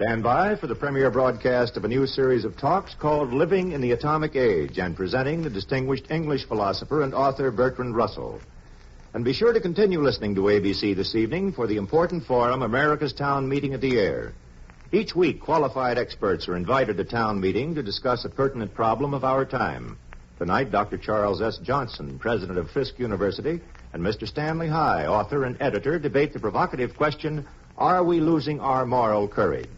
Stand by for the premiere broadcast of a new series of talks called Living in the Atomic Age and presenting the distinguished English philosopher and author Bertrand Russell. And be sure to continue listening to ABC this evening for the important forum, America's Town Meeting at the Air. Each week, qualified experts are invited to town meeting to discuss a pertinent problem of our time. Tonight, Dr. Charles S. Johnson, president of Fisk University, and Mr. Stanley High, author and editor, debate the provocative question, are we losing our moral courage?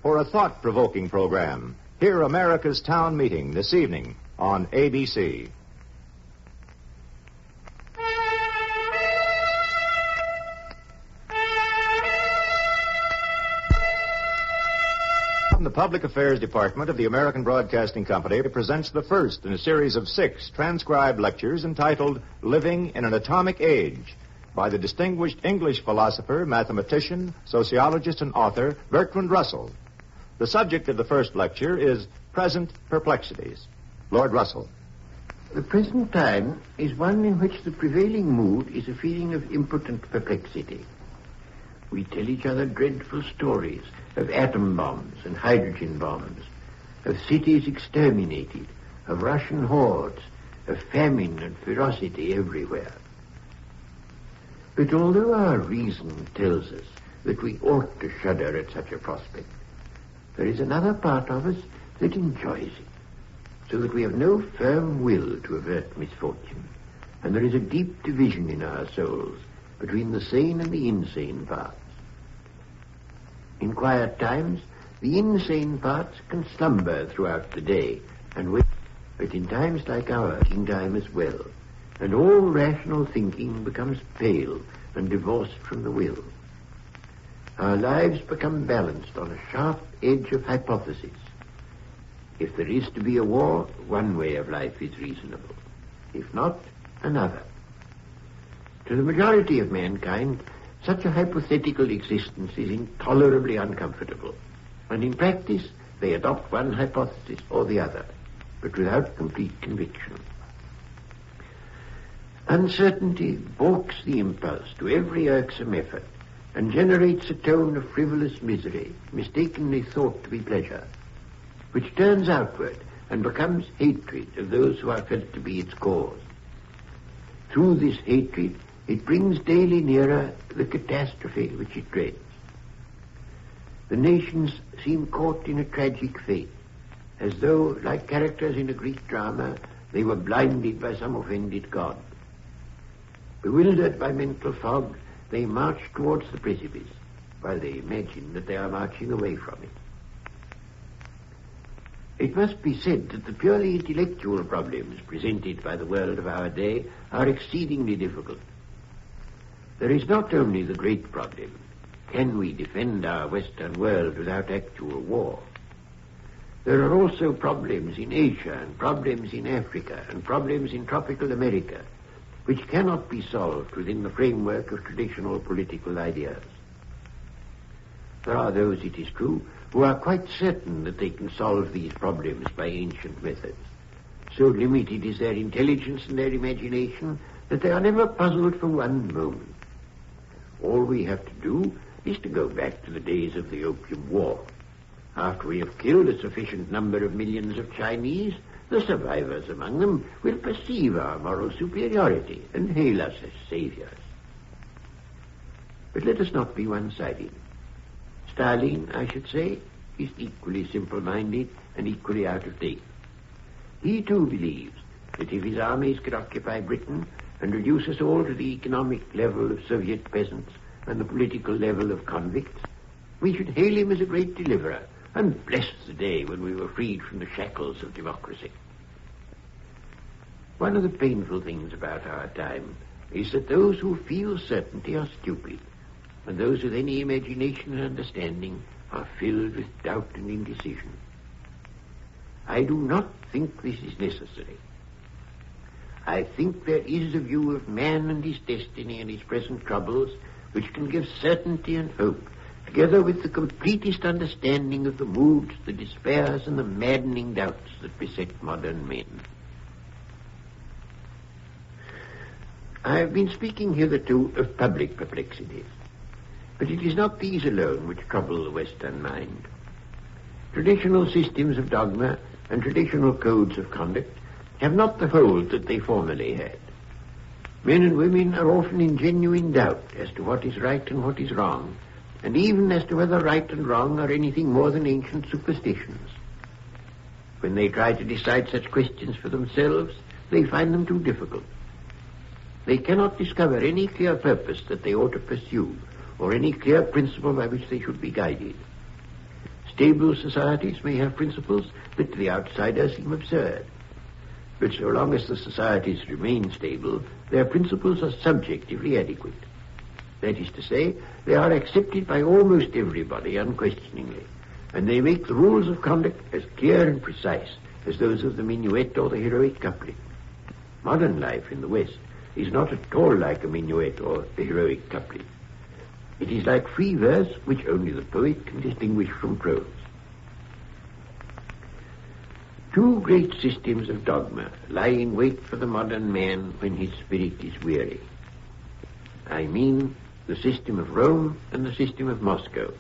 For a thought-provoking program, hear America's Town Meeting this evening on ABC. The Public Affairs Department of the American Broadcasting Company presents the first in a series of 6 transcribed lectures entitled Living in an Atomic Age by the distinguished English philosopher, mathematician, sociologist, and author Bertrand Russell. The subject of the first lecture is Present Perplexities. Lord Russell. The present time is one in which the prevailing mood is a feeling of impotent perplexity. We tell each other dreadful stories of atom bombs and hydrogen bombs, of cities exterminated, of Russian hordes, of famine and ferocity everywhere. But although our reason tells us that we ought to shudder at such a prospect, there is another part of us that enjoys it, so that we have no firm will to avert misfortune, and there is a deep division in our souls between the sane and the insane parts. In quiet times, the insane parts can slumber throughout the day and wait, but in times like ours, working time as well, and all rational thinking becomes pale and divorced from the will. Our lives become balanced on a sharp edge of hypothesis. If there is to be a war, one way of life is reasonable. If not, another. To the majority of mankind, such a hypothetical existence is intolerably uncomfortable, and in practice they adopt one hypothesis or the other, but without complete conviction. Uncertainty balks the impulse to every irksome effort and generates a tone of frivolous misery, mistakenly thought to be pleasure, which turns outward and becomes hatred of those who are felt to be its cause. Through this hatred, it brings daily nearer the catastrophe which it dreads. The nations seem caught in a tragic fate, as though, like characters in a Greek drama, they were blinded by some offended god. Bewildered by mental fog, they march towards the precipice, while they imagine that they are marching away from it. It must be said that the purely intellectual problems presented by the world of our day are exceedingly difficult. There is not only the great problem, can we defend our Western world without actual war? There are also problems in Asia and problems in Africa and problems in tropical America, which cannot be solved within the framework of traditional political ideas. There are those, it is true, who are quite certain that they can solve these problems by ancient methods. So limited is their intelligence and their imagination that they are never puzzled for one moment. All we have to do is to go back to the days of the Opium War. After we have killed a sufficient number of millions of Chinese, the survivors among them will perceive our moral superiority and hail us as saviors. But let us not be one-sided. Stalin, I should say, is equally simple-minded and equally out of date. He too believes that if his armies could occupy Britain and reduce us all to the economic level of Soviet peasants and the political level of convicts, we should hail him as a great deliverer and bless the day when we were freed from the shackles of democracy. One of the painful things about our time is that those who feel certainty are stupid, and those with any imagination and understanding are filled with doubt and indecision. I do not think this is necessary. I think there is a view of man and his destiny and his present troubles which can give certainty and hope, together with the completest understanding of the moods, the despairs, and the maddening doubts that beset modern men. I have been speaking hitherto of public perplexities. But it is not these alone which trouble the Western mind. Traditional systems of dogma and traditional codes of conduct have not the hold that they formerly had. Men and women are often in genuine doubt as to what is right and what is wrong, and even as to whether right and wrong are anything more than ancient superstitions. When they try to decide such questions for themselves, they find them too difficult. They cannot discover any clear purpose that they ought to pursue, or any clear principle by which they should be guided. Stable societies may have principles that to the outsider seem absurd. But so long as the societies remain stable, their principles are subjectively adequate. That is to say, they are accepted by almost everybody unquestioningly, and they make the rules of conduct as clear and precise as those of the minuet or the heroic couplet. Modern life in the West is not at all like a minuet or the heroic couplet. It is like free verse which only the poet can distinguish from prose. Two great systems of dogma lie in wait for the modern man when his spirit is weary. I mean the system of Rome and the system of Moscow.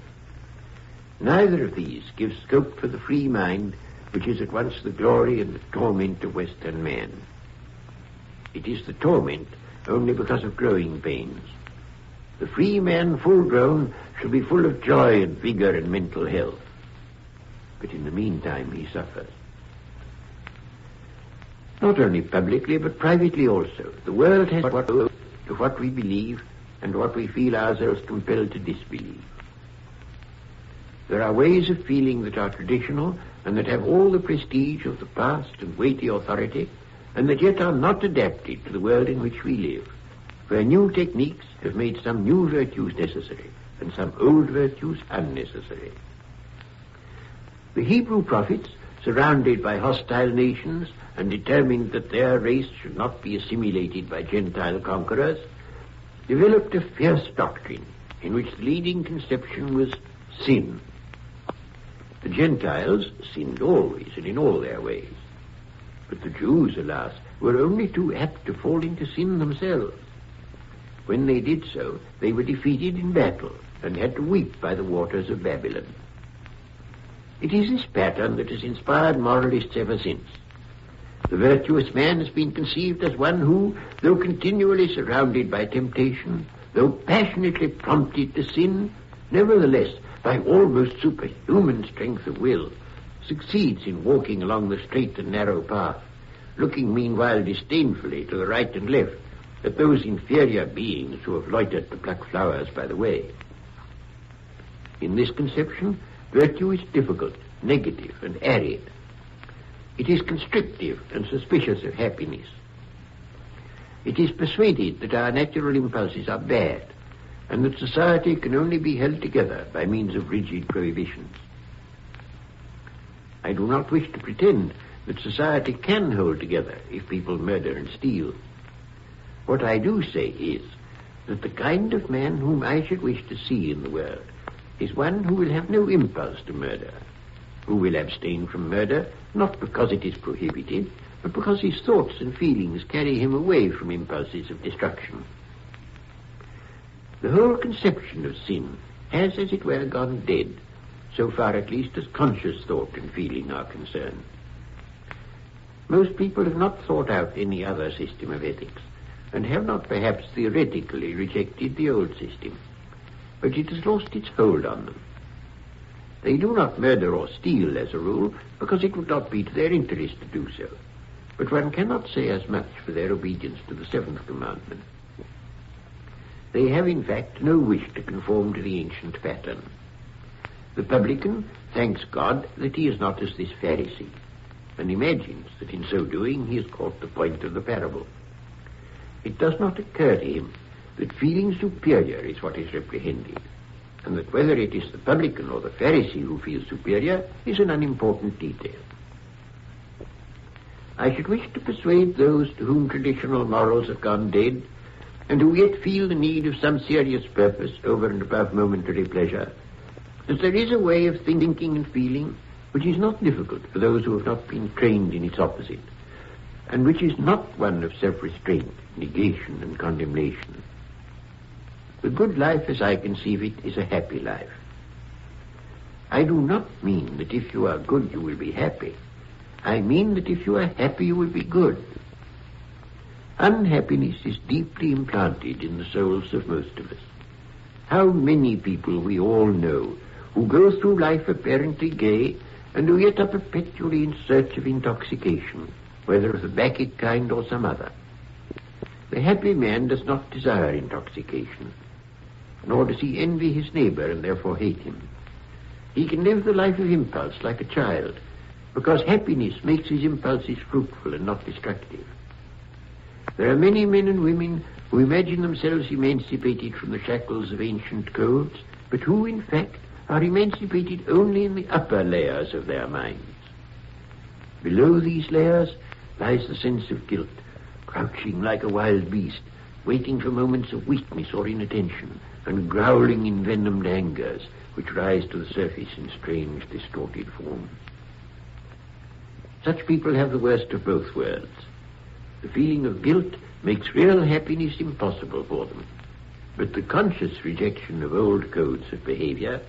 Neither of these gives scope for the free mind, which is at once the glory and the torment of Western man. It is the torment only because of growing pains. The free man, full grown, shall be full of joy and vigor and mental health. But in the meantime he suffers. Not only publicly, but privately also. The world has what to what we believe and what we feel ourselves compelled to disbelieve. There are ways of feeling that are traditional and that have all the prestige of the past and weighty authority, and that yet are not adapted to the world in which we live, where new techniques have made some new virtues necessary and some old virtues unnecessary. The Hebrew prophets, surrounded by hostile nations and determined that their race should not be assimilated by Gentile conquerors, developed a fierce doctrine in which the leading conception was sin. The Gentiles sinned always and in all their ways. But the Jews, alas, were only too apt to fall into sin themselves. When they did so, they were defeated in battle and had to weep by the waters of Babylon. It is this pattern that has inspired moralists ever since. The virtuous man has been conceived as one who, though continually surrounded by temptation, though passionately prompted to sin, nevertheless, by almost superhuman strength of will, succeeds in walking along the straight and narrow path, looking meanwhile disdainfully to the right and left at those inferior beings who have loitered to pluck flowers by the way. In this conception, virtue is difficult, negative, and arid. It is constrictive and suspicious of happiness. It is persuaded that our natural impulses are bad, and that society can only be held together by means of rigid prohibitions. I do not wish to pretend that society can hold together if people murder and steal. What I do say is that the kind of man whom I should wish to see in the world is one who will have no impulse to murder, who will abstain from murder not because it is prohibited, but because his thoughts and feelings carry him away from impulses of destruction. The whole conception of sin has, as it were, gone dead, so far at least as conscious thought and feeling are concerned. Most people have not thought out any other system of ethics, and have not perhaps theoretically rejected the old system, but it has lost its hold on them. They do not murder or steal as a rule, because it would not be to their interest to do so, but one cannot say as much for their obedience to the seventh commandment. They have, in fact, no wish to conform to the ancient pattern. The publican thanks God that he is not as this Pharisee, and imagines that in so doing he has caught the point of the parable. It does not occur to him that feeling superior is what is reprehended, and that whether it is the publican or the Pharisee who feels superior is an unimportant detail. I should wish to persuade those to whom traditional morals have gone dead, and who yet feel the need of some serious purpose over and above momentary pleasure, that there is a way of thinking and feeling which is not difficult for those who have not been trained in its opposite, and which is not one of self-restraint, negation, and condemnation. The good life, as I conceive it, is a happy life. I do not mean that if you are good, you will be happy. I mean that if you are happy, you will be good. Unhappiness is deeply implanted in the souls of most of us. How many people we all know who go through life apparently gay and who yet are perpetually in search of intoxication, whether of the bacchic kind or some other. The happy man does not desire intoxication, nor does he envy his neighbor and therefore hate him. He can live the life of impulse like a child, because happiness makes his impulses fruitful and not destructive. There are many men and women who imagine themselves emancipated from the shackles of ancient codes, but who, in fact, are emancipated only in the upper layers of their minds. Below these layers lies the sense of guilt, crouching like a wild beast, waiting for moments of weakness or inattention, and growling in venomed angers, which rise to the surface in strange, distorted forms. Such people have the worst of both worlds. The feeling of guilt makes real happiness impossible for them, but the conscious rejection of old codes of behavior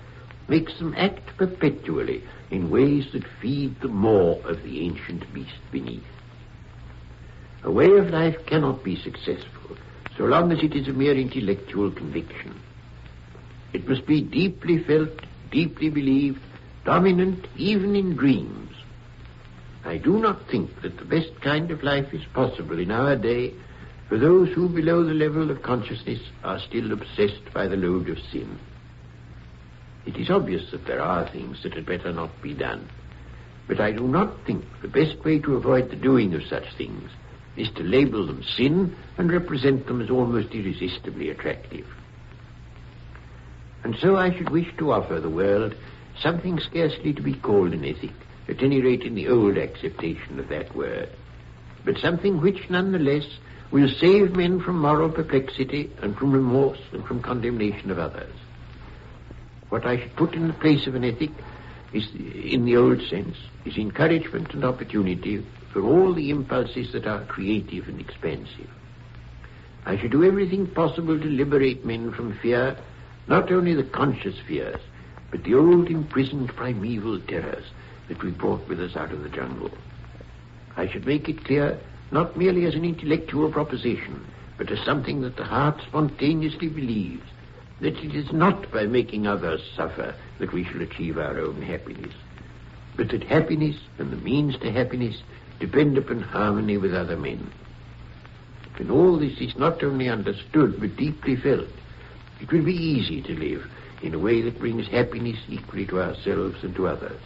makes them act perpetually in ways that feed the maw of the ancient beast beneath. A way of life cannot be successful so long as it is a mere intellectual conviction. It must be deeply felt, deeply believed, dominant even in dreams. I do not think that the best kind of life is possible in our day for those who below the level of consciousness are still obsessed by the load of sin. It is obvious that there are things that had better not be done, but I do not think the best way to avoid the doing of such things is to label them sin and represent them as almost irresistibly attractive. And so I should wish to offer the world something scarcely to be called an ethic, at any rate in the old acceptation of that word, but something which nonetheless will save men from moral perplexity and from remorse and from condemnation of others. What I should put in the place of an ethic is, in the old sense, is encouragement and opportunity for all the impulses that are creative and expansive. I should do everything possible to liberate men from fear, not only the conscious fears, but the old imprisoned primeval terrors that we brought with us out of the jungle. I should make it clear, not merely as an intellectual proposition, but as something that the heart spontaneously believes, that it is not by making others suffer that we shall achieve our own happiness, but that happiness and the means to happiness depend upon harmony with other men. When all this is not only understood but deeply felt, it will be easy to live in a way that brings happiness equally to ourselves and to others.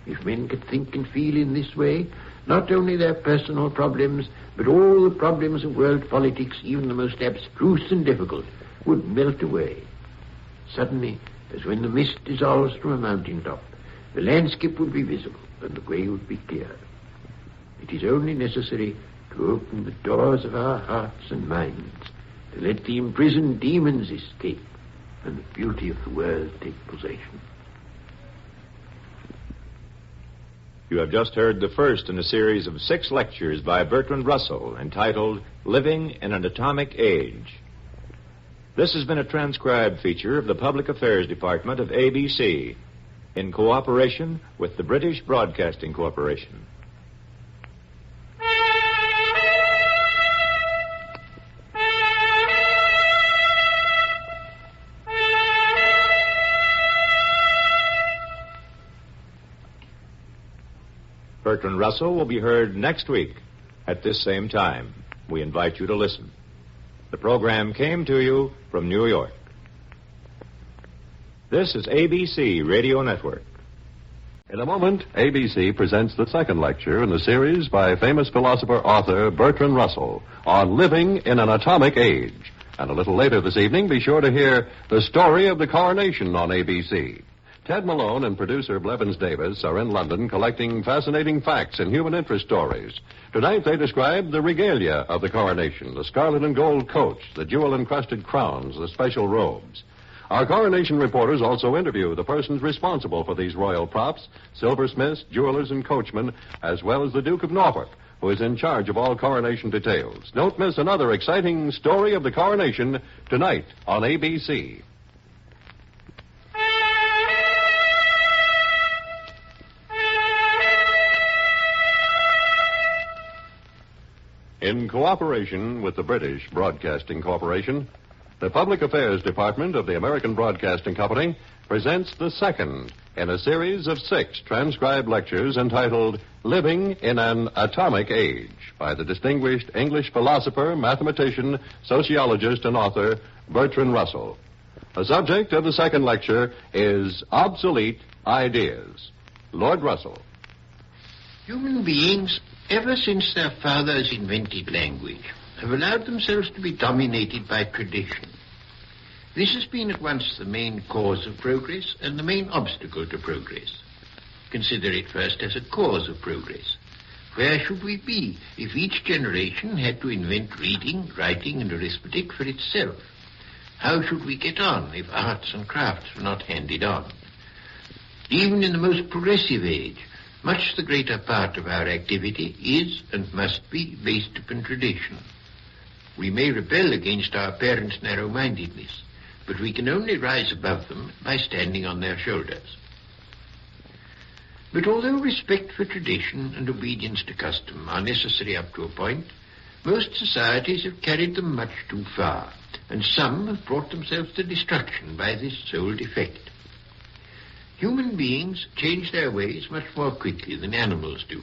If men could think and feel in this way, not only their personal problems, but all the problems of world politics, even the most abstruse and difficult, would melt away. Suddenly, as when the mist dissolves from a mountaintop, the landscape would be visible and the way would be clear. It is only necessary to open the doors of our hearts and minds, to let the imprisoned demons escape and the beauty of the world take possession. You have just heard the first in a series of 6 lectures by Bertrand Russell entitled Living in an Atomic Age. This has been a transcribed feature of the Public Affairs Department of ABC in cooperation with the British Broadcasting Corporation. Bertrand Russell will be heard next week at this same time. We invite you to listen. The program came to you from New York. This is ABC Radio Network. In a moment, ABC presents the second lecture in the series by famous philosopher-author Bertrand Russell on living in an atomic age. And a little later this evening, be sure to hear the story of the coronation on ABC. Ted Malone and producer Blevins Davis are in London collecting fascinating facts and human interest stories. Tonight they describe the regalia of the coronation, the scarlet and gold coach, the jewel-encrusted crowns, the special robes. Our coronation reporters also interview the persons responsible for these royal props, silversmiths, jewelers, and coachmen, as well as the Duke of Norfolk, who is in charge of all coronation details. Don't miss another exciting story of the coronation tonight on ABC. In cooperation with the British Broadcasting Corporation, the Public Affairs Department of the American Broadcasting Company presents the second in a series of 6 transcribed lectures entitled Living in an Atomic Age by the distinguished English philosopher, mathematician, sociologist, and author Bertrand Russell. The subject of the second lecture is Obsolete Ideas. Lord Russell. Human beings, ever since their fathers invented language, have allowed themselves to be dominated by tradition. This has been at once the main cause of progress and the main obstacle to progress. Consider it first as a cause of progress. Where should we be if each generation had to invent reading, writing, and arithmetic for itself? How should we get on if arts and crafts were not handed on? Even in the most progressive age, much the greater part of our activity is and must be based upon tradition. We may rebel against our parents' narrow-mindedness, but we can only rise above them by standing on their shoulders. But although respect for tradition and obedience to custom are necessary up to a point, most societies have carried them much too far, and some have brought themselves to destruction by this sole defect. Human beings change their ways much more quickly than animals do.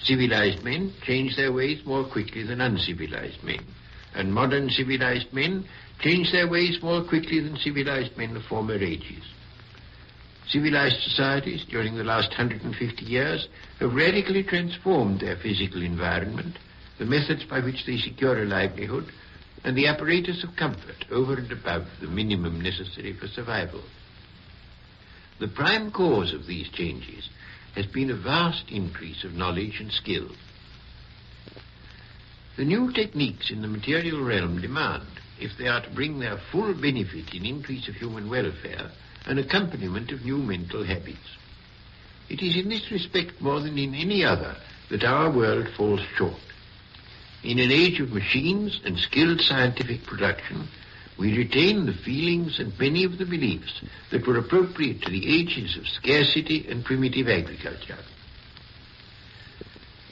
Civilized men change their ways more quickly than uncivilized men, and modern civilized men change their ways more quickly than civilized men of former ages. Civilized societies during the last 150 years have radically transformed their physical environment, the methods by which they secure a livelihood, and the apparatus of comfort over and above the minimum necessary for survival. The prime cause of these changes has been a vast increase of knowledge and skill. The new techniques in the material realm demand, if they are to bring their full benefit in increase of human welfare, an accompaniment of new mental habits. It is in this respect more than in any other that our world falls short. In an age of machines and skilled scientific production, we retain the feelings and many of the beliefs that were appropriate to the ages of scarcity and primitive agriculture.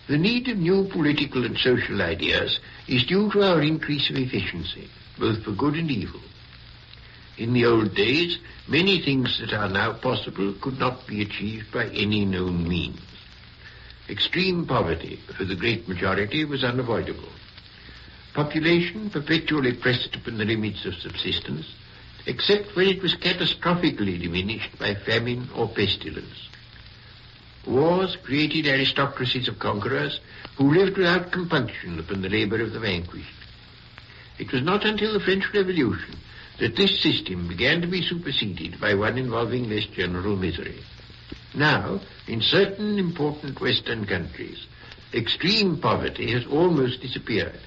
The need of new political and social ideas is due to our increase of efficiency, both for good and evil. In the old days, many things that are now possible could not be achieved by any known means. Extreme poverty for the great majority was unavoidable. Population perpetually pressed upon the limits of subsistence, except when it was catastrophically diminished by famine or pestilence. Wars created aristocracies of conquerors who lived without compunction upon the labor of the vanquished. It was not until the French Revolution that this system began to be superseded by one involving less general misery. Now, in certain important Western countries, extreme poverty has almost disappeared.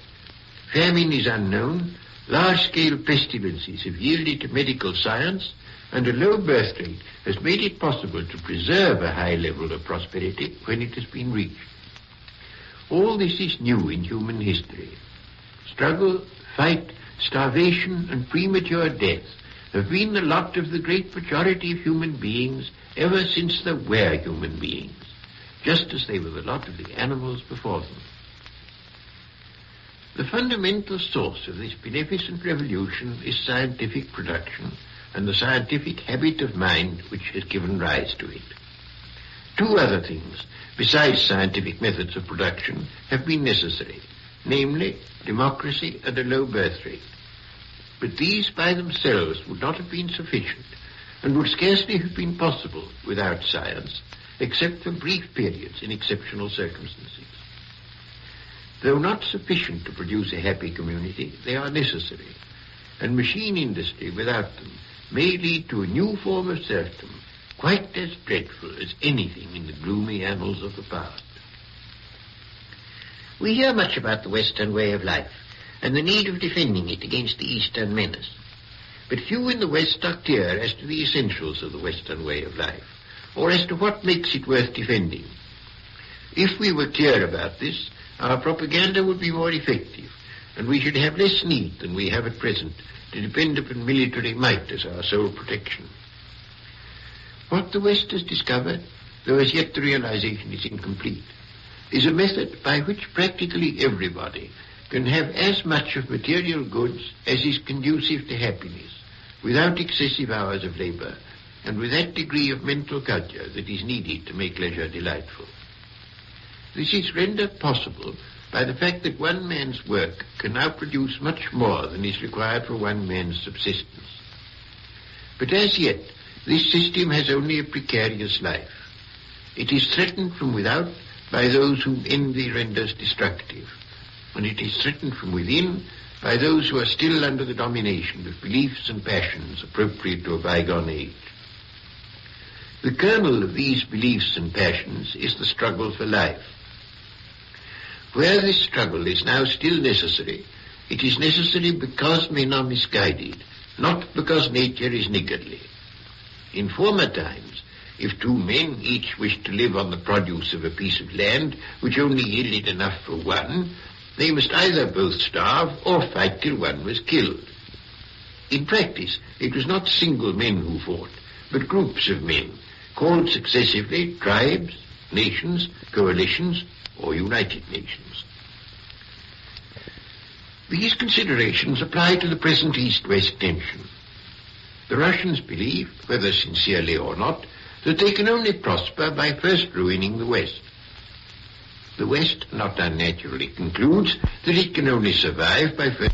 Famine is unknown, large-scale pestilences have yielded to medical science, and a low birth rate has made it possible to preserve a high level of prosperity when it has been reached. All this is new in human history. Struggle, fight, starvation, and premature death have been the lot of the great majority of human beings ever since there were human beings, just as they were the lot of the animals before them. The fundamental source of this beneficent revolution is scientific production and the scientific habit of mind which has given rise to it. Two other things, besides scientific methods of production, have been necessary, namely democracy and a low birth rate. But these by themselves would not have been sufficient and would scarcely have been possible without science, except for brief periods in exceptional circumstances. Though not sufficient to produce a happy community, they are necessary, and machine industry without them may lead to a new form of serfdom, quite as dreadful as anything in the gloomy annals of the past. We hear much about the Western way of life and the need of defending it against the Eastern menace. But few in the West are clear as to the essentials of the Western way of life, or as to what makes it worth defending. If we were clear about this, our propaganda would be more effective, and we should have less need than we have at present to depend upon military might as our sole protection. What the West has discovered, though as yet the realization is incomplete, is a method by which practically everybody can have as much of material goods as is conducive to happiness, without excessive hours of labor, and with that degree of mental culture that is needed to make leisure delightful. This is rendered possible by the fact that one man's work can now produce much more than is required for one man's subsistence. But as yet, this system has only a precarious life. It is threatened from without by those whom envy renders destructive, and it is threatened from within by those who are still under the domination of beliefs and passions appropriate to a bygone age. The kernel of these beliefs and passions is the struggle for life. Where this struggle is now still necessary, it is necessary because men are misguided, not because nature is niggardly. In former times, if two men each wished to live on the produce of a piece of land which only yielded enough for one, they must either both starve or fight till one was killed. In practice, it was not single men who fought, but groups of men, called successively tribes, nations, coalitions, or United Nations. These considerations apply to the present East-West tension. The Russians believe, whether sincerely or not, that they can only prosper by first ruining the West. The West, not unnaturally, concludes that it can only survive by first...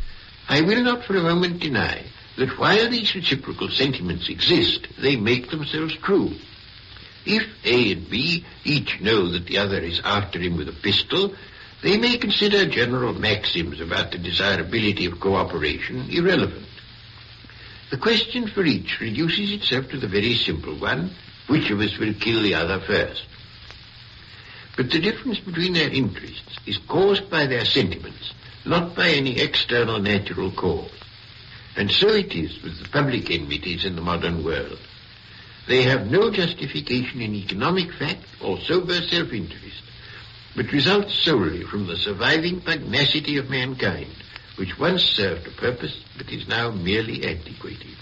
I will not for a moment deny that while these reciprocal sentiments exist, they make themselves true. If A and B each know that the other is after him with a pistol, they may consider general maxims about the desirability of cooperation irrelevant. The question for each reduces itself to the very simple one, which of us will kill the other first? But the difference between their interests is caused by their sentiments, not by any external natural cause. And so it is with the public enmities in the modern world. They have no justification in economic fact or sober self-interest, but result solely from the surviving pugnacity of mankind, which once served a purpose but is now merely antiquated.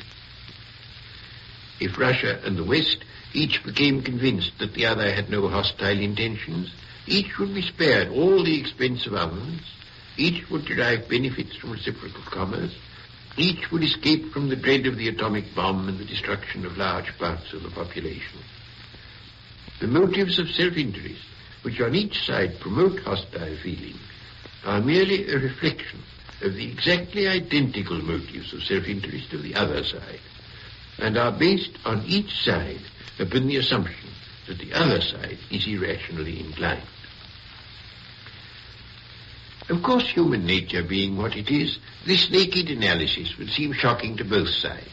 If Russia and the West each became convinced that the other had no hostile intentions, each would be spared all the expense of armaments, each would derive benefits from reciprocal commerce, each would escape from the dread of the atomic bomb and the destruction of large parts of the population. The motives of self-interest, which on each side promote hostile feeling, are merely a reflection of the exactly identical motives of self-interest of the other side, and are based on each side upon the assumption that the other side is irrationally inclined. Of course, human nature being what it is, this naked analysis would seem shocking to both sides.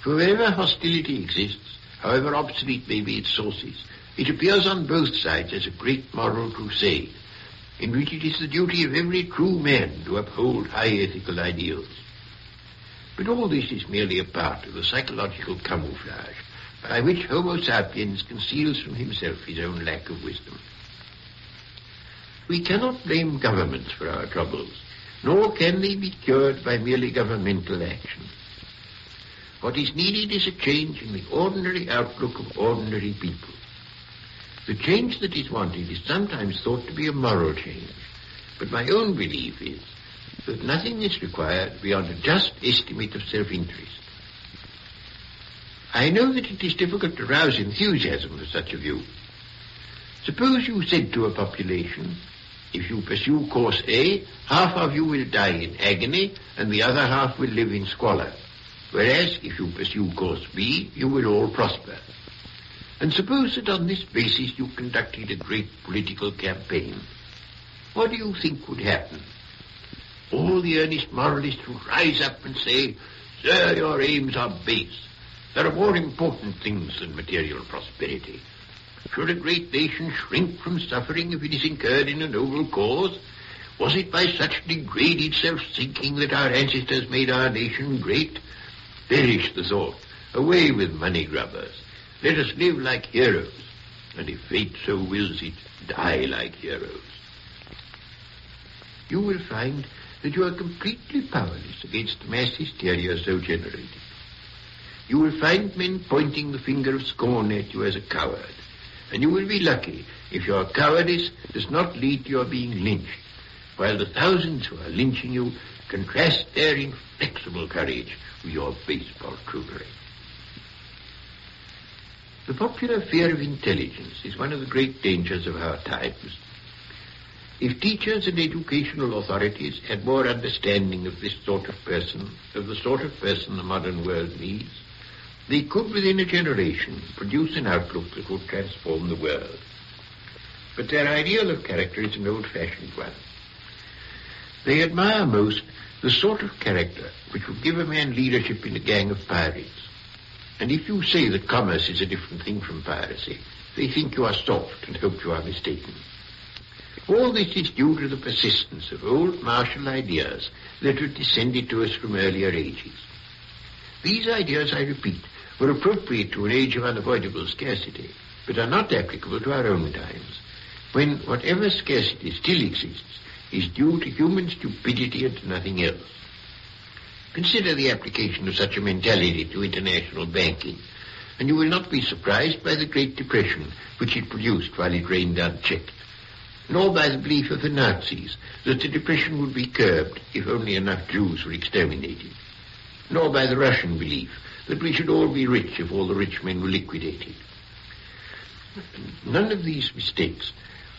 For wherever hostility exists, however obsolete may be its sources, it appears on both sides as a great moral crusade, in which it is the duty of every true man to uphold high ethical ideals. But all this is merely a part of the psychological camouflage by which Homo sapiens conceals from himself his own lack of wisdom. We cannot blame governments for our troubles, nor can they be cured by merely governmental action. What is needed is a change in the ordinary outlook of ordinary people. The change that is wanted is sometimes thought to be a moral change, but my own belief is that nothing is required beyond a just estimate of self-interest. I know that it is difficult to rouse enthusiasm for such a view. Suppose you said to a population, if you pursue course A, half of you will die in agony and the other half will live in squalor, whereas if you pursue course B, you will all prosper. And suppose that on this basis you conducted a great political campaign. What do you think would happen? All the earnest moralists would rise up and say, "Sir, your aims are base. There are more important things than material prosperity. Should a great nation shrink from suffering if it is incurred in a noble cause? Was it by such degraded self-seeking that our ancestors made our nation great? Perish the thought. Away with money grubbers. Let us live like heroes, and if fate so wills it, die like heroes." you will find that you are completely powerless against the mass hysteria so generated. You will find men pointing the finger of scorn at you as a coward, and you will be lucky if your cowardice does not lead to your being lynched, while the thousands who are lynching you contrast their inflexible courage with your baseball trickery. The popular fear of intelligence is one of the great dangers of our times. If teachers and educational authorities had more understanding of this sort of person, of the sort of person the modern world needs, they could within a generation produce an outlook that would transform the world. But their ideal of character is an old-fashioned one. They admire most the sort of character which would give a man leadership in a gang of pirates. And if you say that commerce is a different thing from piracy, they think you are soft and hope you are mistaken. All this is due to the persistence of old martial ideas that have descended to us from earlier ages. These ideas, I repeat, were appropriate to an age of unavoidable scarcity, but are not applicable to our own times, when whatever scarcity still exists is due to human stupidity and to nothing else. Consider the application of such a mentality to international banking, and you will not be surprised by the Great Depression which it produced while it reigned unchecked, nor by the belief of the Nazis that the depression would be curbed if only enough Jews were exterminated, nor by the Russian belief that we should all be rich if all the rich men were liquidated. None of these mistakes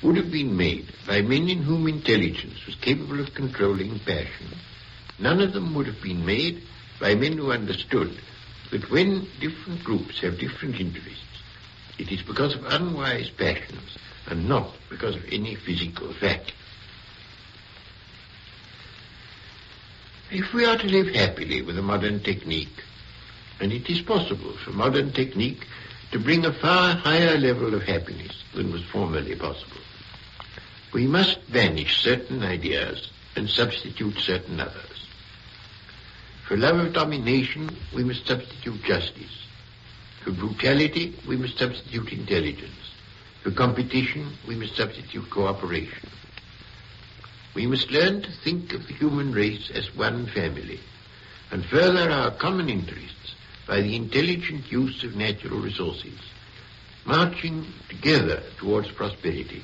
would have been made by men in whom intelligence was capable of controlling passion. None of them would have been made by men who understood that when different groups have different interests, it is because of unwise passions and not because of any physical fact. If we are to live happily with a modern technique, and it is possible for modern technique to bring a far higher level of happiness than was formerly possible, we must banish certain ideas and substitute certain others. For love of domination, we must substitute justice. For brutality, we must substitute intelligence. For competition, we must substitute cooperation. We must learn to think of the human race as one family, and further our common interests by the intelligent use of natural resources, marching together towards prosperity,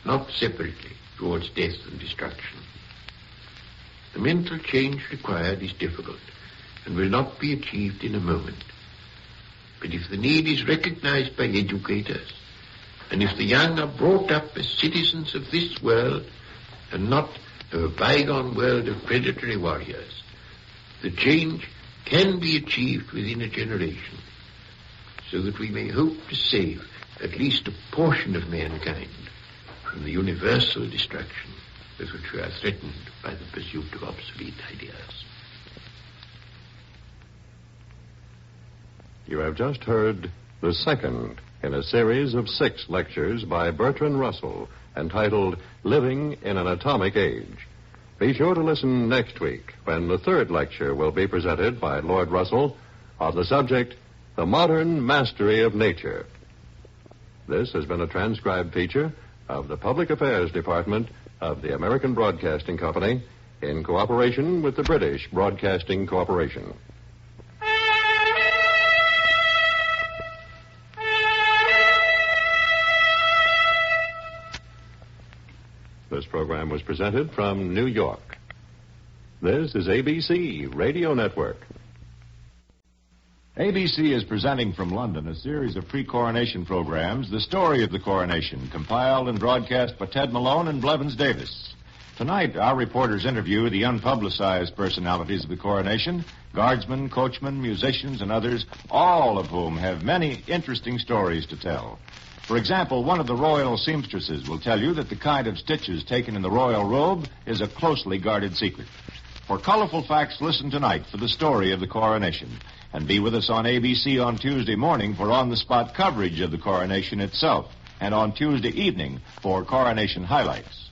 not separately towards death and destruction. The mental change required is difficult and will not be achieved in a moment. But if the need is recognized by educators, and if the young are brought up as citizens of this world and not of a bygone world of predatory warriors, the change can be achieved within a generation, so that we may hope to save at least a portion of mankind from the universal destruction with which we are threatened by the pursuit of obsolete ideas. You have just heard the second in a series of 6 lectures by Bertrand Russell entitled Living in an Atomic Age. Be sure to listen next week when the 3rd lecture will be presented by Lord Russell on the subject, The Modern Mastery of Nature. This has been a transcribed feature of the Public Affairs Department of the American Broadcasting Company in cooperation with the British Broadcasting Corporation. This program was presented from New York. This is ABC Radio Network. ABC is presenting from London a series of pre-coronation programs, The Story of the Coronation, compiled and broadcast by Ted Malone and Blevins Davis. Tonight, our reporters interview the unpublicized personalities of the coronation, guardsmen, coachmen, musicians, and others, all of whom have many interesting stories to tell. For example, one of the royal seamstresses will tell you that the kind of stitches taken in the royal robe is a closely guarded secret. For colorful facts, listen tonight for the story of the coronation. And be with us on ABC on Tuesday morning for on-the-spot coverage of the coronation itself, and on Tuesday evening for coronation highlights.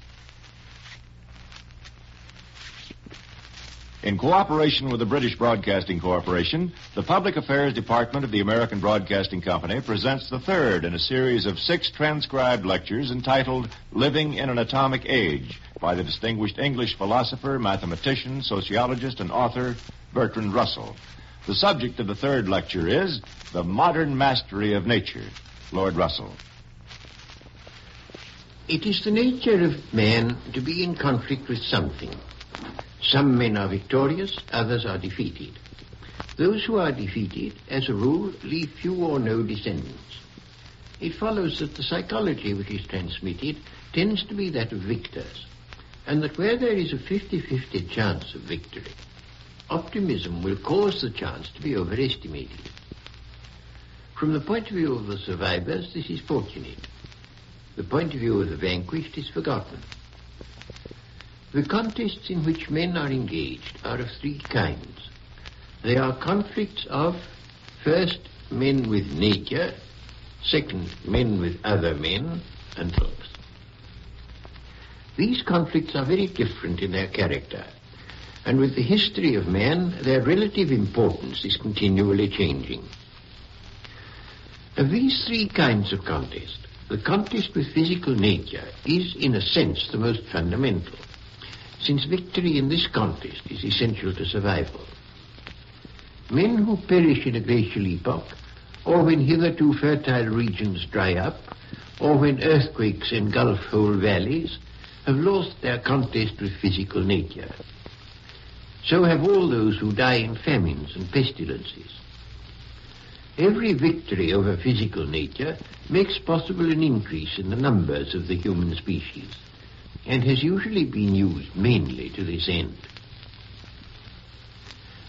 In cooperation with the British Broadcasting Corporation, the Public Affairs Department of the American Broadcasting Company presents the third in a series of 6 transcribed lectures entitled Living in an Atomic Age by the distinguished English philosopher, mathematician, sociologist, and author Bertrand Russell. The subject of the third lecture is The Modern Mastery of Nature. Lord Russell. It is the nature of man to be in conflict with something. Some men are victorious, others are defeated. Those who are defeated, as a rule, leave few or no descendants. It follows that the psychology which is transmitted tends to be that of victors, and that where there is a 50-50 chance of victory, optimism will cause the chance to be overestimated. From the point of view of the survivors, this is fortunate. The point of view of the vanquished is forgotten. The contests in which men are engaged are of 3 kinds. They are conflicts of, first, men with nature, second, men with other men, and themselves. These conflicts are very different in their character, and with the history of man, their relative importance is continually changing. Of these 3 kinds of contest, the contest with physical nature is, in a sense, the most fundamental, since victory in this contest is essential to survival. Men who perish in a glacial epoch, or when hitherto fertile regions dry up, or when earthquakes engulf whole valleys, have lost their contest with physical nature. So have all those who die in famines and pestilences. Every victory over physical nature makes possible an increase in the numbers of the human species, and has usually been used mainly to this end.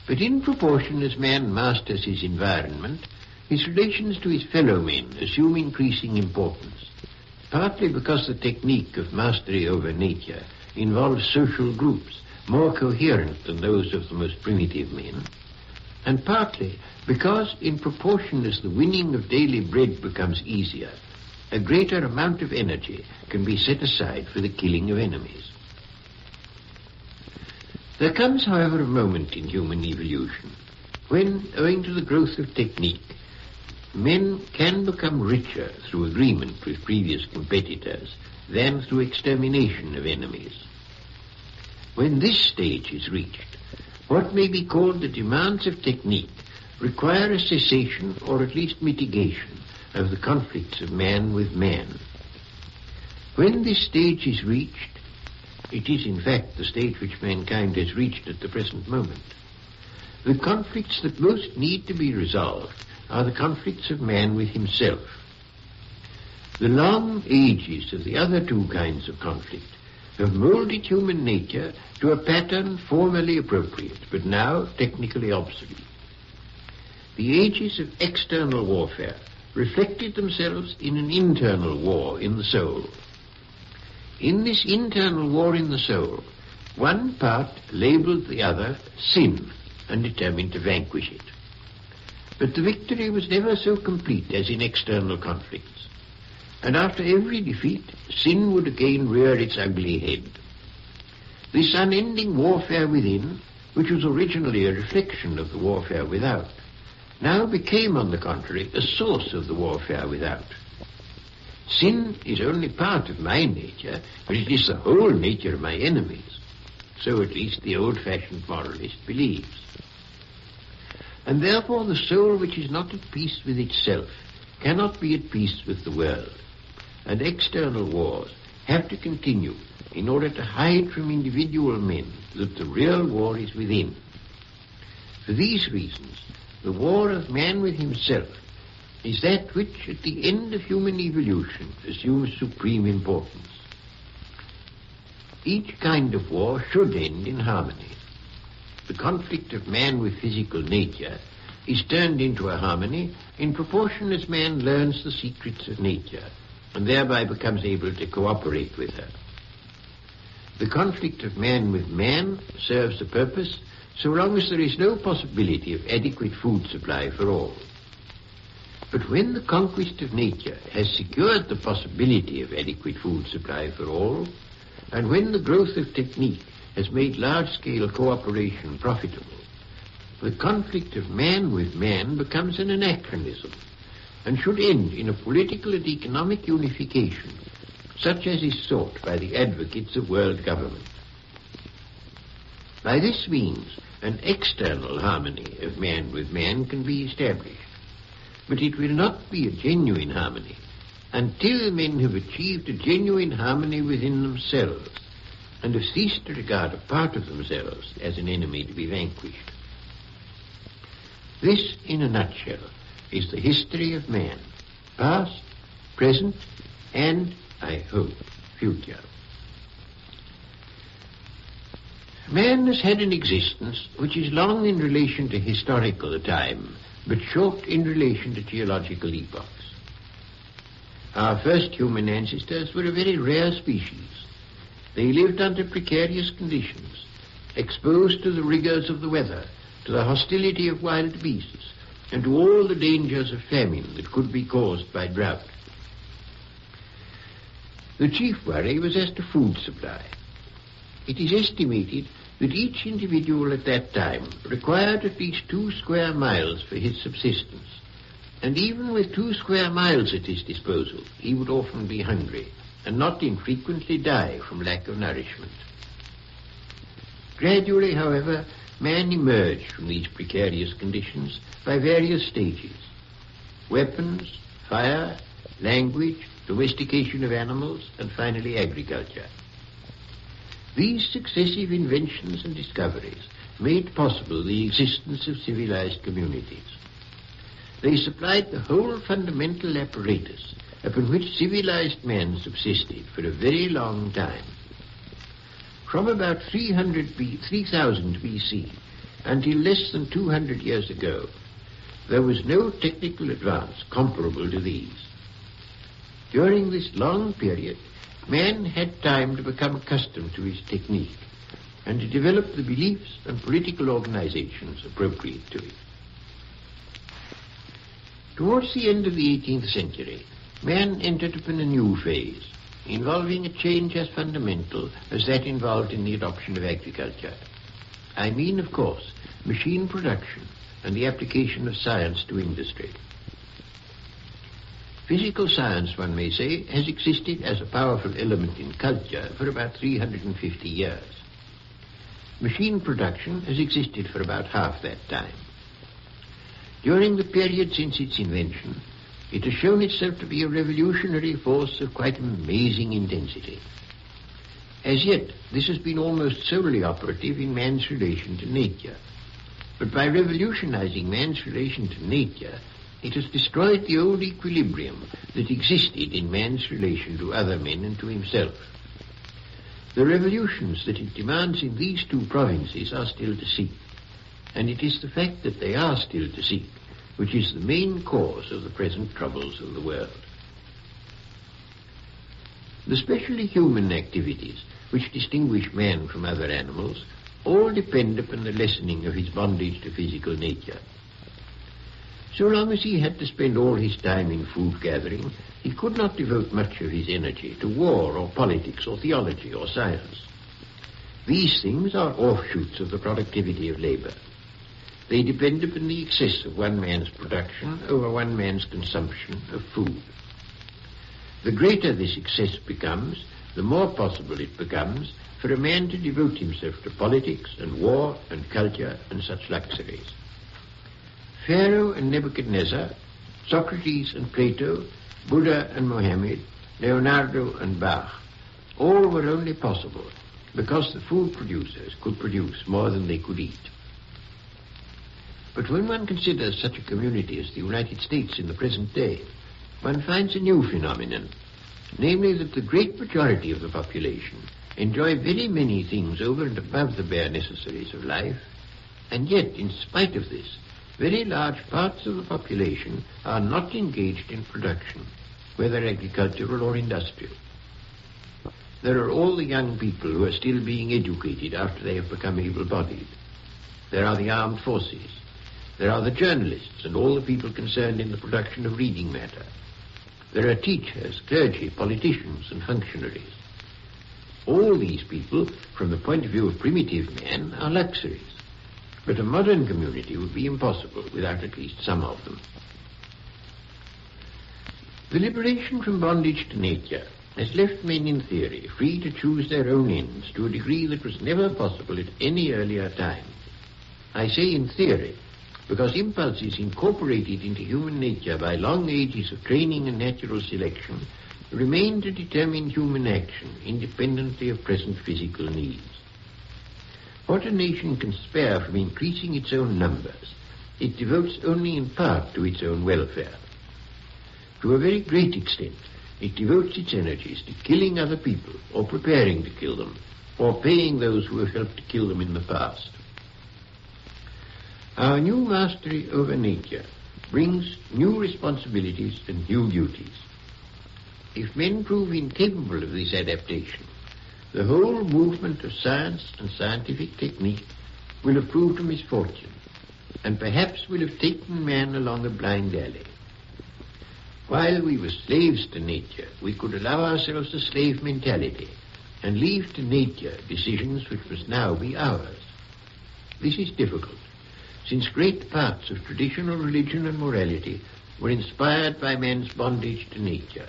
But in proportion as man masters his environment, his relations to his fellow men assume increasing importance, partly because the technique of mastery over nature involves social groups more coherent than those of the most primitive men, and partly because, in proportion as the winning of daily bread becomes easier, a greater amount of energy can be set aside for the killing of enemies. There comes, however, a moment in human evolution when, owing to the growth of technique, men can become richer through agreement with previous competitors than through extermination of enemies. When this stage is reached, what may be called the demands of technique require a cessation or at least mitigation of the conflicts of man with man. When this stage is reached, it is in fact the stage which mankind has reached at the present moment. The conflicts that most need to be resolved are the conflicts of man with himself. The long ages of the other 2 kinds of conflict have molded human nature to a pattern formerly appropriate, but now technically obsolete. The ages of external warfare reflected themselves in an internal war in the soul. In this internal war in the soul, one part labeled the other sin and determined to vanquish it. But the victory was never so complete as in external conflicts, and after every defeat, sin would again rear its ugly head. This unending warfare within, which was originally a reflection of the warfare without, now became, on the contrary, a source of the warfare without. Sin is only part of my nature, but it is the whole nature of my enemies. So at least the old-fashioned moralist believes. And therefore the soul which is not at peace with itself cannot be at peace with the world. And external wars have to continue in order to hide from individual men that the real war is within. For these reasons, the war of man with himself is that which, at the end of human evolution, assumes supreme importance. Each kind of war should end in harmony. The conflict of man with physical nature is turned into a harmony in proportion as man learns the secrets of nature and thereby becomes able to cooperate with her. The conflict of man with man serves a purpose so long as there is no possibility of adequate food supply for all. But when the conquest of nature has secured the possibility of adequate food supply for all, and when the growth of technique has made large-scale cooperation profitable, the conflict of man with man becomes an anachronism and should end in a political and economic unification, such as is sought by the advocates of world government. By this means, an external harmony of man with man can be established, but it will not be a genuine harmony until men have achieved a genuine harmony within themselves and have ceased to regard a part of themselves as an enemy to be vanquished. This, in a nutshell, is the history of man, past, present, and, I hope, future. Man has had an existence which is long in relation to historical time, but short in relation to geological epochs. Our first human ancestors were a very rare species. They lived under precarious conditions, exposed to the rigors of the weather, to the hostility of wild beasts, and to all the dangers of famine that could be caused by drought. The chief worry was as to food supply. It is estimated that each individual at that time required at least 2 square miles for his subsistence, and even with 2 square miles at his disposal, he would often be hungry, and not infrequently die from lack of nourishment. Gradually, however, man emerged from these precarious conditions by various stages: weapons, fire, language, domestication of animals, and finally agriculture. These successive inventions and discoveries made possible the existence of civilized communities. They supplied the whole fundamental apparatus upon which civilized man subsisted for a very long time. From about 3000 BC until less than 200 years ago, there was no technical advance comparable to these. During this long period, man had time to become accustomed to his technique and to develop the beliefs and political organizations appropriate to it. Towards the end of the 18th century, man entered upon a new phase, involving a change as fundamental as that involved in the adoption of agriculture. I mean, of course, machine production and the application of science to industry. Physical science, one may say, has existed as a powerful element in culture for about 350 years. Machine production has existed for about half that time. During the period since its invention, it has shown itself to be a revolutionary force of quite amazing intensity. As yet, this has been almost solely operative in man's relation to nature. But by revolutionizing man's relation to nature, it has destroyed the old equilibrium that existed in man's relation to other men and to himself. The revolutions that it demands in these two provinces are still to seek, and it is the fact that they are still to seek which is the main cause of the present troubles of the world. The specially human activities which distinguish man from other animals all depend upon the lessening of his bondage to physical nature. So long as he had to spend all his time in food gathering, he could not devote much of his energy to war or politics or theology or science. These things are offshoots of the productivity of labor. They depend upon the excess of one man's production over one man's consumption of food. The greater this excess becomes, the more possible it becomes for a man to devote himself to politics and war and culture and such luxuries. Pharaoh and Nebuchadnezzar, Socrates and Plato, Buddha and Mohammed, Leonardo and Bach, all were only possible because the food producers could produce more than they could eat. But when one considers such a community as the United States in the present day, one finds a new phenomenon, namely that the great majority of the population enjoy very many things over and above the bare necessaries of life, and yet, in spite of this, very large parts of the population are not engaged in production, whether agricultural or industrial. There are all the young people who are still being educated after they have become able-bodied. There are the armed forces. There are the journalists and all the people concerned in the production of reading matter. There are teachers, clergy, politicians, and functionaries. All these people, from the point of view of primitive man, are luxuries. But a modern community would be impossible without at least some of them. The liberation from bondage to nature has left men in theory free to choose their own ends to a degree that was never possible at any earlier time. I say in theory, because impulses incorporated into human nature by long ages of training and natural selection remain to determine human action independently of present physical needs. What a nation can spare from increasing its own numbers, it devotes only in part to its own welfare. To a very great extent, it devotes its energies to killing other people, or preparing to kill them, or paying those who have helped to kill them in the past. Our new mastery over nature brings new responsibilities and new duties. If men prove incapable of this adaptation, the whole movement of science and scientific technique will have proved a misfortune, and perhaps will have taken man along a blind alley. While we were slaves to nature, we could allow ourselves a slave mentality and leave to nature decisions which must now be ours. This is difficult, since great parts of traditional religion and morality were inspired by man's bondage to nature,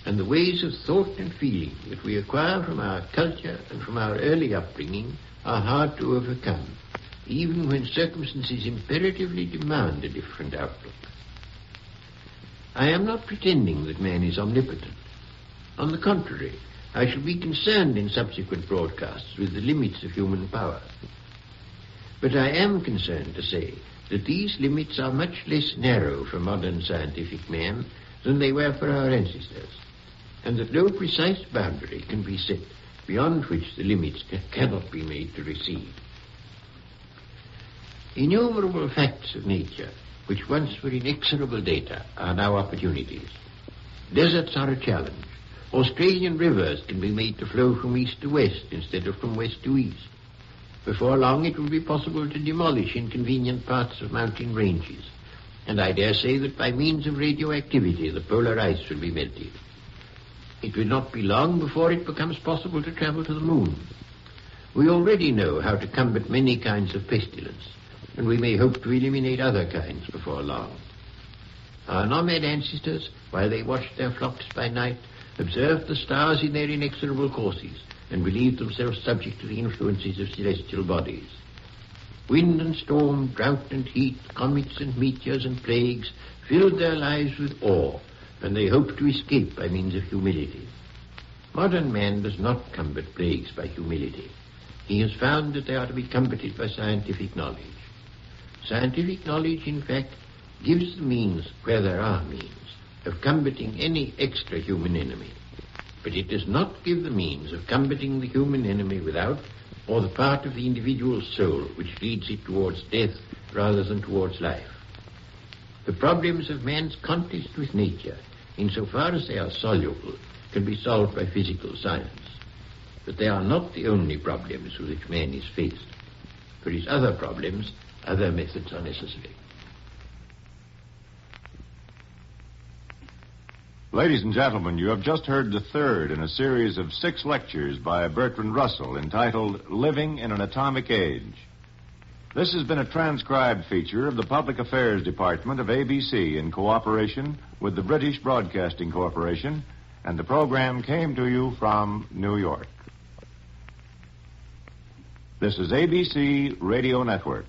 and the ways of thought and feeling that we acquire from our culture and from our early upbringing are hard to overcome, even when circumstances imperatively demand a different outlook. I am not pretending that man is omnipotent. On the contrary, I shall be concerned in subsequent broadcasts with the limits of human power. But I am concerned to say that these limits are much less narrow for modern scientific man than they were for our ancestors, and that no precise boundary can be set beyond which the limits cannot be made to recede. Innumerable facts of nature, which once were inexorable data, are now opportunities. Deserts are a challenge. Australian rivers can be made to flow from east to west instead of from west to east. Before long it will be possible to demolish inconvenient parts of mountain ranges, and I dare say that by means of radioactivity the polar ice will be melted. It will not be long before it becomes possible to travel to the moon. We already know how to combat many kinds of pestilence, and we may hope to eliminate other kinds before long. Our nomad ancestors, while they watched their flocks by night, observed the stars in their inexorable courses and believed themselves subject to the influences of celestial bodies. Wind and storm, drought and heat, comets and meteors and plagues filled their lives with awe, and they hoped to escape by means of humility. Modern man does not combat plagues by humility. He has found that they are to be combated by scientific knowledge. Scientific knowledge, in fact, gives the means, where there are means, of combating any extra-human enemy. But it does not give the means of combating the human enemy without, or the part of the individual soul which leads it towards death rather than towards life. The problems of man's contest with nature, insofar as they are soluble, can be solved by physical science. But they are not the only problems with which man is faced. For his other problems, other methods are necessary. Ladies and gentlemen, you have just heard the third in a series of 6 lectures by Bertrand Russell entitled Living in an Atomic Age. This has been a transcribed feature of the Public Affairs Department of ABC in cooperation with the British Broadcasting Corporation, and the program came to you from New York. This is ABC Radio Network.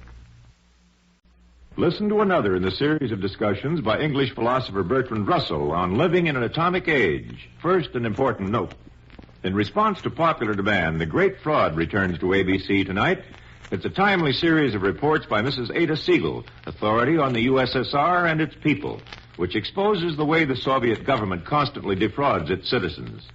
Listen to another in the series of discussions by English philosopher Bertrand Russell on living in an atomic age. First, an important note. In response to popular demand, The Great Fraud returns to ABC tonight. It's a timely series of reports by Mrs. Ada Siegel, authority on the USSR and its people, which exposes the way the Soviet government constantly defrauds its citizens.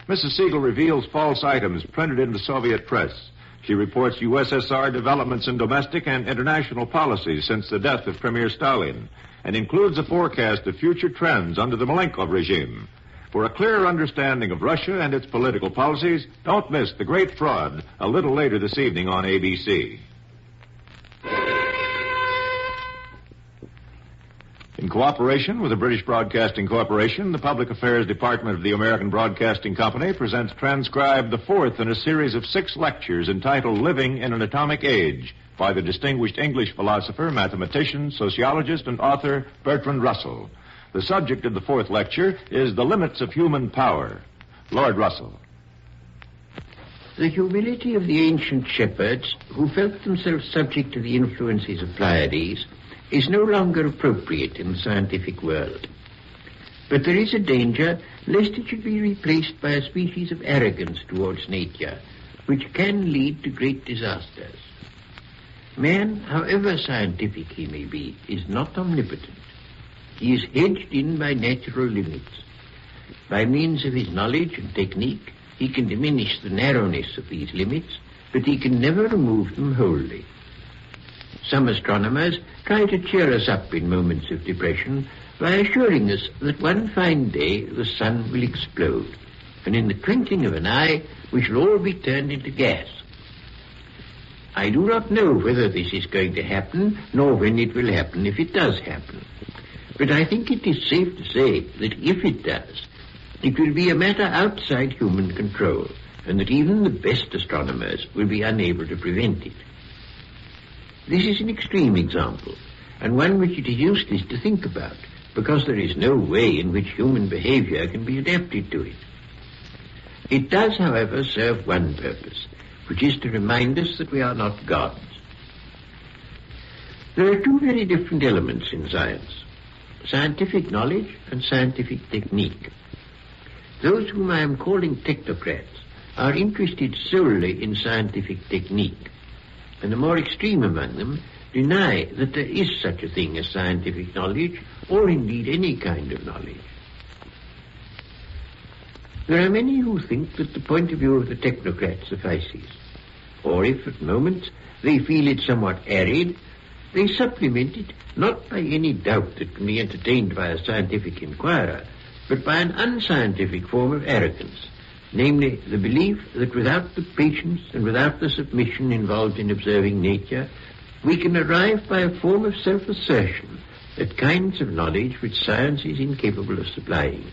Mrs. Siegel reveals false items printed in the Soviet press. She reports USSR developments in domestic and international policies since the death of Premier Stalin, and includes a forecast of future trends under the Malenkov regime. For a clearer understanding of Russia and its political policies, don't miss The Great Fraud a little later this evening on ABC. In cooperation with the British Broadcasting Corporation, the Public Affairs Department of the American Broadcasting Company presents transcribed the fourth in a series of 6 lectures entitled Living in an Atomic Age by the distinguished English philosopher, mathematician, sociologist, and author Bertrand Russell. The subject of the fourth lecture is the limits of human power. Lord Russell. The humility of the ancient shepherds, who felt themselves subject to the influences of Pleiades, is no longer appropriate in the scientific world. But there is a danger lest it should be replaced by a species of arrogance towards nature, which can lead to great disasters. Man, however scientific he may be, is not omnipotent. He is hedged in by natural limits. By means of his knowledge and technique, he can diminish the narrowness of these limits, but he can never remove them wholly. Some astronomers try to cheer us up in moments of depression by assuring us that one fine day the sun will explode, and in the twinkling of an eye we shall all be turned into gas. I do not know whether this is going to happen, nor when it will happen if it does happen. But I think it is safe to say that if it does, it will be a matter outside human control, and that even the best astronomers will be unable to prevent it. This is an extreme example, and one which it is useless to think about, because there is no way in which human behavior can be adapted to it. It does, however, serve one purpose, which is to remind us that we are not gods. There are 2 very different elements in science: scientific knowledge and scientific technique. Those whom I am calling technocrats are interested solely in scientific technique, and the more extreme among them deny that there is such a thing as scientific knowledge, or indeed any kind of knowledge. There are many who think that the point of view of the technocrat suffices, or if at moments they feel it somewhat arid, they supplement it not by any doubt that can be entertained by a scientific inquirer, but by an unscientific form of arrogance, namely the belief that without the patience and without the submission involved in observing nature, we can arrive by a form of self-assertion at kinds of knowledge which science is incapable of supplying.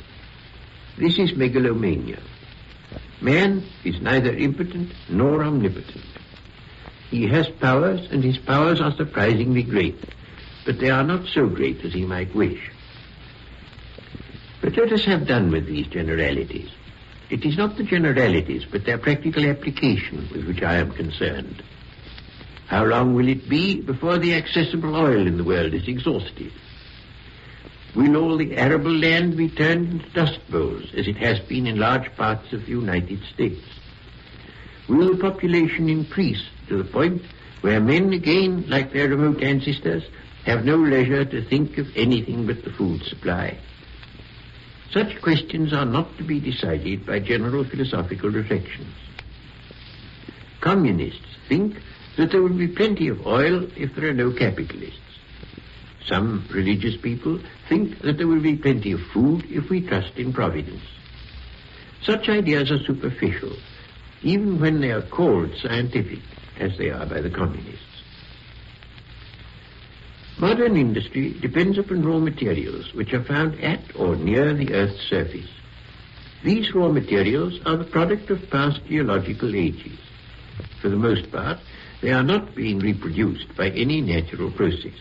This is megalomania. Man is neither impotent nor omnipotent. He has powers, and his powers are surprisingly great, but they are not so great as he might wish. But let us have done with these generalities. It is not the generalities, but their practical application with which I am concerned. How long will it be before the accessible oil in the world is exhausted? Will all the arable land be turned into dust bowls, as it has been in large parts of the United States? Will the population increase to the point where men again, like their remote ancestors, have no leisure to think of anything but the food supply? Such questions are not to be decided by general philosophical reflections. Communists think that there will be plenty of oil if there are no capitalists. Some religious people think that there will be plenty of food if we trust in providence. Such ideas are superficial, even when they are called scientific, as they are by the communists. Modern industry depends upon raw materials which are found at or near the Earth's surface. These raw materials are the product of past geological ages. For the most part, they are not being reproduced by any natural process.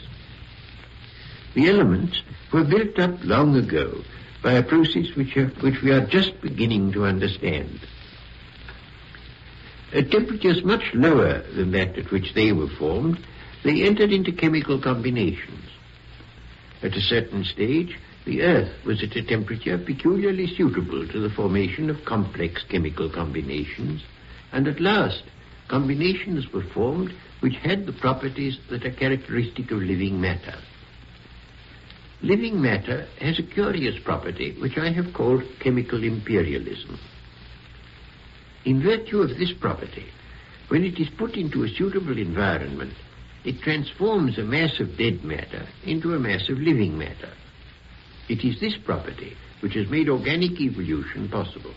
The elements were built up long ago by a process which we are just beginning to understand. At temperatures much lower than that at which they were formed, they entered into chemical combinations. At a certain stage, the Earth was at a temperature peculiarly suitable to the formation of complex chemical combinations, and at last, combinations were formed which had the properties that are characteristic of living matter. Living matter has a curious property which I have called chemical imperialism. In virtue of this property, when it is put into a suitable environment, it transforms a mass of dead matter into a mass of living matter. It is this property which has made organic evolution possible.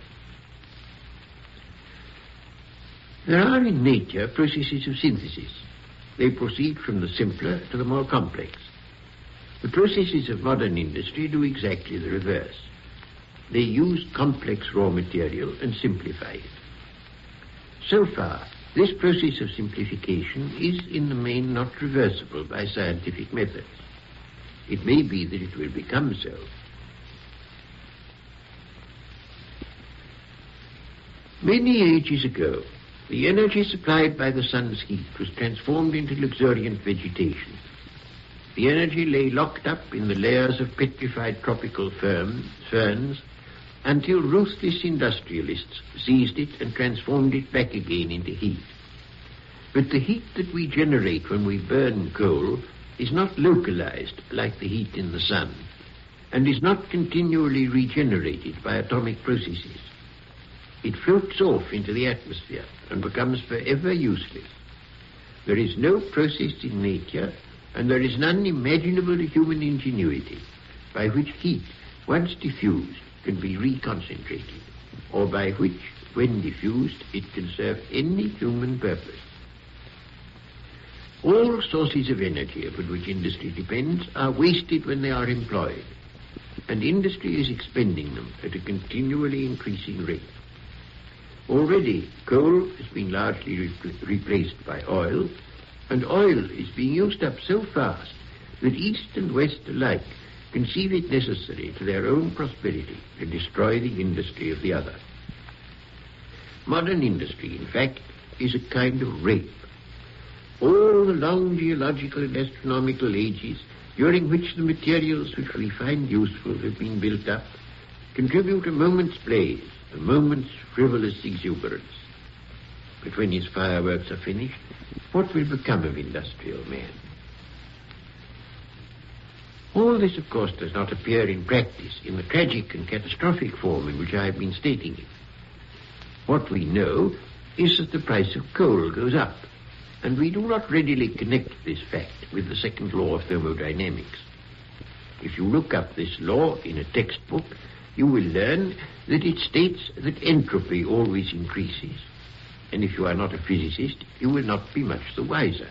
There are in nature processes of synthesis. They proceed from the simpler to the more complex. The processes of modern industry do exactly the reverse. They use complex raw material and simplify it. So far, this process of simplification is in the main not reversible by scientific methods. It may be that it will become so. Many ages ago, the energy supplied by the sun's heat was transformed into luxuriant vegetation. The energy lay locked up in the layers of petrified tropical ferns until ruthless industrialists seized it and transformed it back again into heat. But the heat that we generate when we burn coal is not localized like the heat in the sun, and is not continually regenerated by atomic processes. It floats off into the atmosphere and becomes forever useless. There is no process in nature, and there is none imaginable to human ingenuity, by which heat, once diffused, can be reconcentrated, or by which, when diffused, it can serve any human purpose. All sources of energy upon which industry depends are wasted when they are employed, and industry is expending them at a continually increasing rate. Already, coal has been largely replaced by oil, and oil is being used up so fast that East and West alike conceive it necessary to their own prosperity to destroy the industry of the other. Modern industry, in fact, is a kind of rape. All the long geological and astronomical ages during which the materials which we find useful have been built up contribute a moment's blaze, a moment's frivolous exuberance. But when his fireworks are finished, what will become of industrial man? All this, of course, does not appear in practice in the tragic and catastrophic form in which I have been stating it. What we know is that the price of coal goes up, and we do not readily connect this fact with the second law of thermodynamics. If you look up this law in a textbook, you will learn that it states that entropy always increases, and if you are not a physicist, you will not be much the wiser.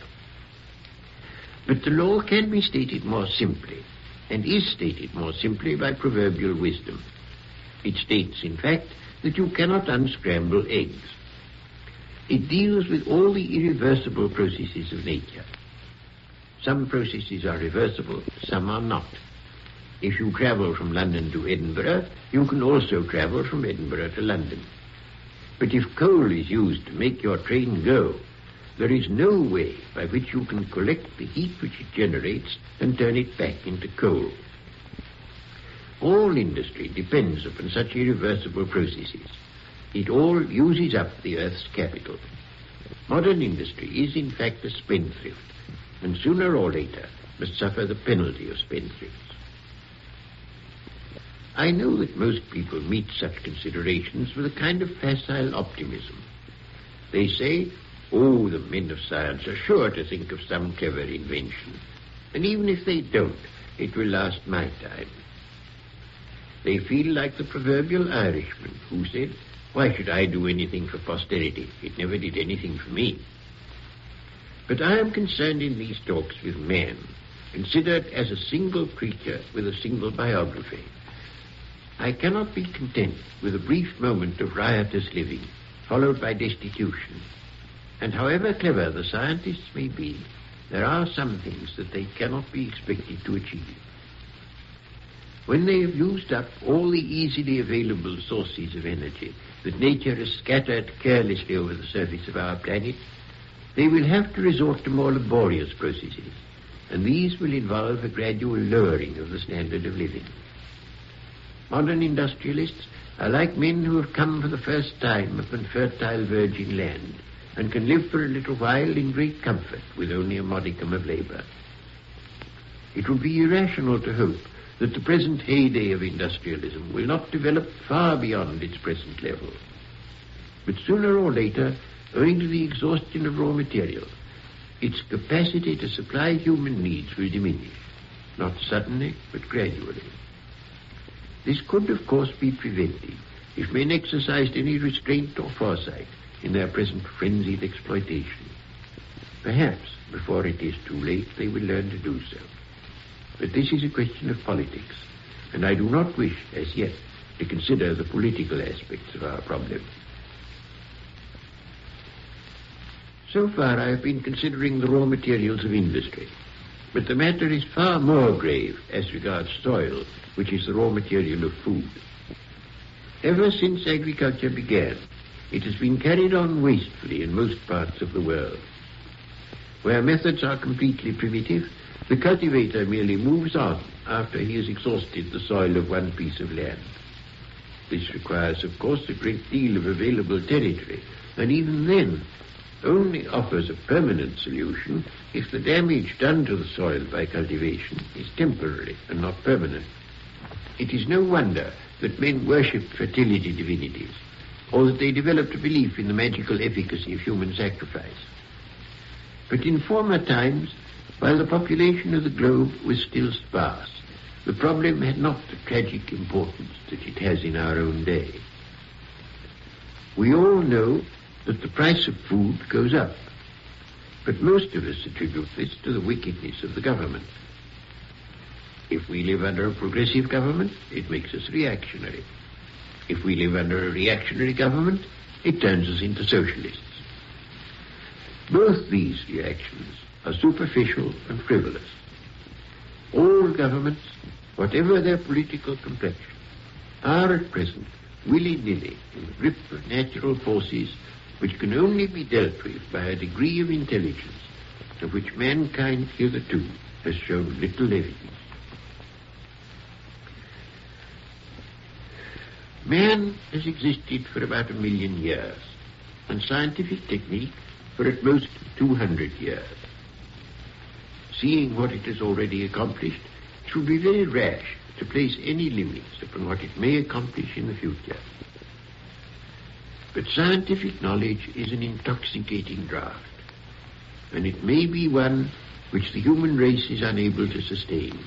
But the law can be stated more simply, and is stated more simply by proverbial wisdom. It states, in fact, that you cannot unscramble eggs. It deals with all the irreversible processes of nature. Some processes are reversible, some are not. If you travel from London to Edinburgh, you can also travel from Edinburgh to London. But if coal is used to make your train go, there is no way by which you can collect the heat which it generates and turn it back into coal. All industry depends upon such irreversible processes. It all uses up the earth's capital. Modern industry is in fact a spendthrift, and sooner or later must suffer the penalty of spendthrifts. I know that most people meet such considerations with a kind of facile optimism. They say, oh, the men of science are sure to think of some clever invention, and even if they don't, it will last my time. They feel like the proverbial Irishman who said, why should I do anything for posterity? It never did anything for me. But I am concerned in these talks with man, considered as a single creature with a single biography. I cannot be content with a brief moment of riotous living, followed by destitution. And however clever the scientists may be, there are some things that they cannot be expected to achieve. When they have used up all the easily available sources of energy that nature has scattered carelessly over the surface of our planet, they will have to resort to more laborious processes, and these will involve a gradual lowering of the standard of living. Modern industrialists are like men who have come for the first time upon fertile virgin land and can live for a little while in great comfort with only a modicum of labor. It would be irrational to hope that the present heyday of industrialism will not develop far beyond its present level. But sooner or later, owing to the exhaustion of raw material, its capacity to supply human needs will diminish, not suddenly, but gradually. This could, of course, be prevented if men exercised any restraint or foresight in their present frenzied exploitation. Perhaps, before it is too late, they will learn to do so. But this is a question of politics, and I do not wish, as yet, to consider the political aspects of our problem. So far, I have been considering the raw materials of industry, but the matter is far more grave as regards soil, which is the raw material of food. Ever since agriculture began, it has been carried on wastefully in most parts of the world. Where methods are completely primitive, the cultivator merely moves on after he has exhausted the soil of one piece of land. This requires, of course, a great deal of available territory, and even then only offers a permanent solution if the damage done to the soil by cultivation is temporary and not permanent. It is no wonder that men worshipped fertility divinities, or that they developed a belief in the magical efficacy of human sacrifice. But in former times, while the population of the globe was still sparse, the problem had not the tragic importance that it has in our own day. We all know that the price of food goes up, but most of us attribute this to the wickedness of the government. If we live under a progressive government, it makes us reactionary. If we live under a reactionary government, it turns us into socialists. Both these reactions are superficial and frivolous. All governments, whatever their political complexion, are at present willy-nilly in the grip of natural forces which can only be dealt with by a degree of intelligence of which mankind hitherto has shown little evidence. Man has existed for about 1 million years, and scientific technique for at most 200 years. Seeing what it has already accomplished, it would be very rash to place any limits upon what it may accomplish in the future. But scientific knowledge is an intoxicating draught, and it may be one which the human race is unable to sustain.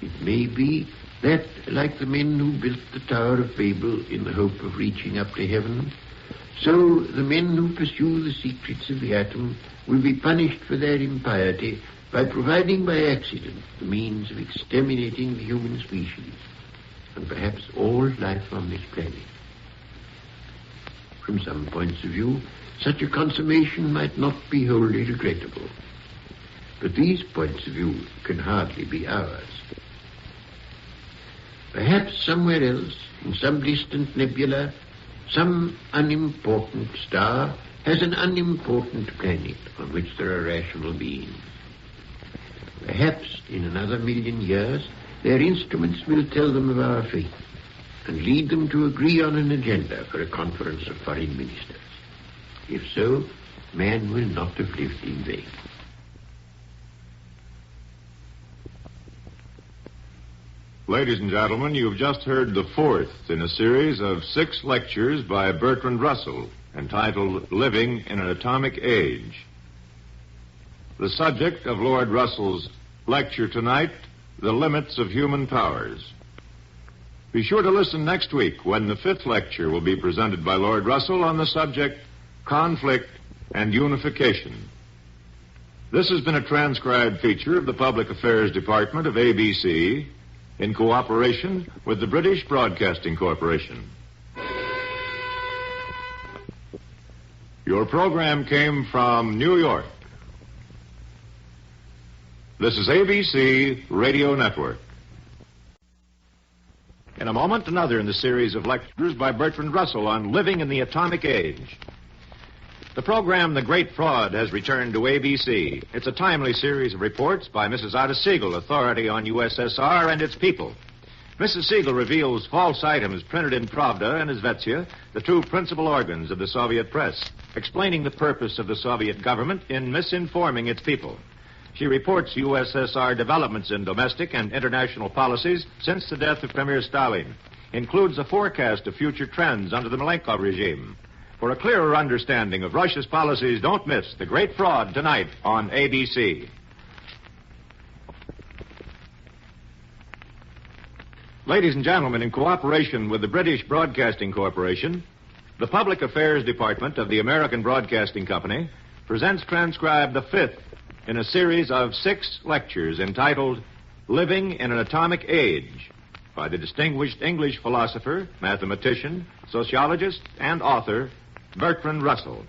It may be that, like the men who built the Tower of Babel in the hope of reaching up to heaven, so the men who pursue the secrets of the atom will be punished for their impiety by providing by accident the means of exterminating the human species, and perhaps all life on this planet. From some points of view, such a consummation might not be wholly regrettable. But these points of view can hardly be ours. Perhaps somewhere else, in some distant nebula, some unimportant star has an unimportant planet on which there are rational beings. Perhaps in another 1 million years, their instruments will tell them of our fate and lead them to agree on an agenda for a conference of foreign ministers. If so, man will not have lived in vain. Ladies and gentlemen, you've just heard the fourth in a series of 6 lectures by Bertrand Russell, entitled Living in an Atomic Age. The subject of Lord Russell's lecture tonight, The Limits of Human Powers. Be sure to listen next week when the 5th lecture will be presented by Lord Russell on the subject, Conflict and Unification. This has been a transcribed feature of the Public Affairs Department of ABC in cooperation with the British Broadcasting Corporation. Your program came from New York. This is ABC Radio Network. In a moment, another in the series of lectures by Bertrand Russell on living in the atomic age. The program, The Great Fraud, has returned to ABC. It's a timely series of reports by Mrs. Ada Siegel, authority on USSR and its people. Mrs. Siegel reveals false items printed in Pravda and Izvestia, the two principal organs of the Soviet press, explaining the purpose of the Soviet government in misinforming its people. She reports USSR developments in domestic and international policies since the death of Premier Stalin, includes a forecast of future trends under the Malenkov regime. For a clearer understanding of Russia's policies, don't miss The Great Fraud tonight on ABC. Ladies and gentlemen, in cooperation with the British Broadcasting Corporation, the Public Affairs Department of the American Broadcasting Company presents transcribed the 5th in a series of 6 lectures entitled Living in an Atomic Age by the distinguished English philosopher, mathematician, sociologist, and author, Bertrand Russell.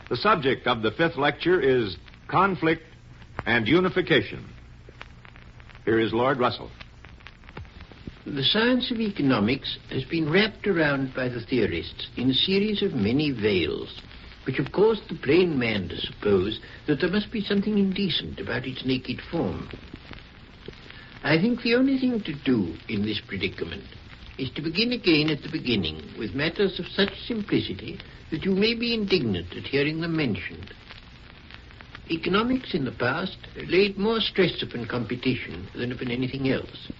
The subject of the fifth lecture is conflict and unification. Here is Lord Russell. The science of economics has been wrapped around by the theorists in a series of many veils, which have caused the plain man to suppose that there must be something indecent about its naked form. I think the only thing to do in this predicament is to begin again at the beginning with matters of such simplicity that you may be indignant at hearing them mentioned. Economics in the past laid more stress upon competition than upon anything else.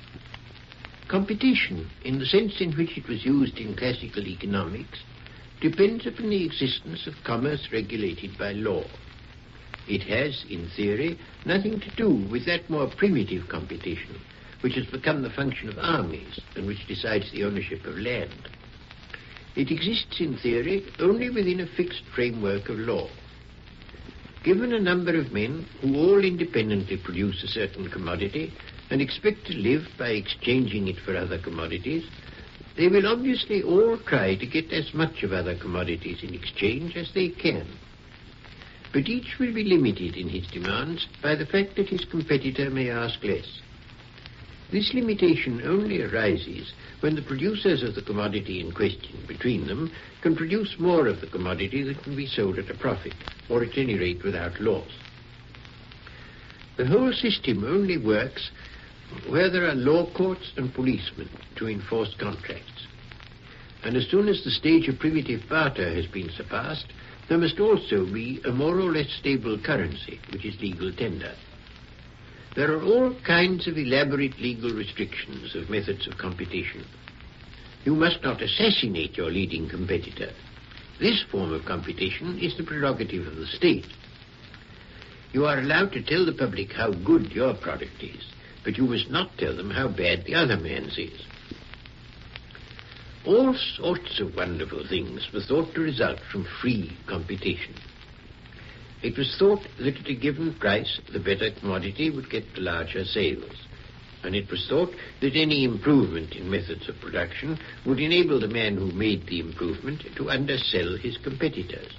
Competition, in the sense in which it was used in classical economics, depends upon the existence of commerce regulated by law. It has, in theory, nothing to do with that more primitive competition, which has become the function of armies and which decides the ownership of land. It exists, in theory, only within a fixed framework of law. Given a number of men who all independently produce a certain commodity and expect to live by exchanging it for other commodities, they will obviously all try to get as much of other commodities in exchange as they can. But each will be limited in his demands by the fact that his competitor may ask less. This limitation only arises when the producers of the commodity in question between them can produce more of the commodity that can be sold at a profit, or at any rate without loss. The whole system only works where there are law courts and policemen to enforce contracts. And as soon as the stage of primitive barter has been surpassed, there must also be a more or less stable currency, which is legal tender. There are all kinds of elaborate legal restrictions of methods of competition. You must not assassinate your leading competitor. This form of competition is the prerogative of the state. You are allowed to tell the public how good your product is, but you must not tell them how bad the other man's is. All sorts of wonderful things were thought to result from free competition. It was thought that at a given price, the better commodity would get the larger sales. And it was thought that any improvement in methods of production would enable the man who made the improvement to undersell his competitors.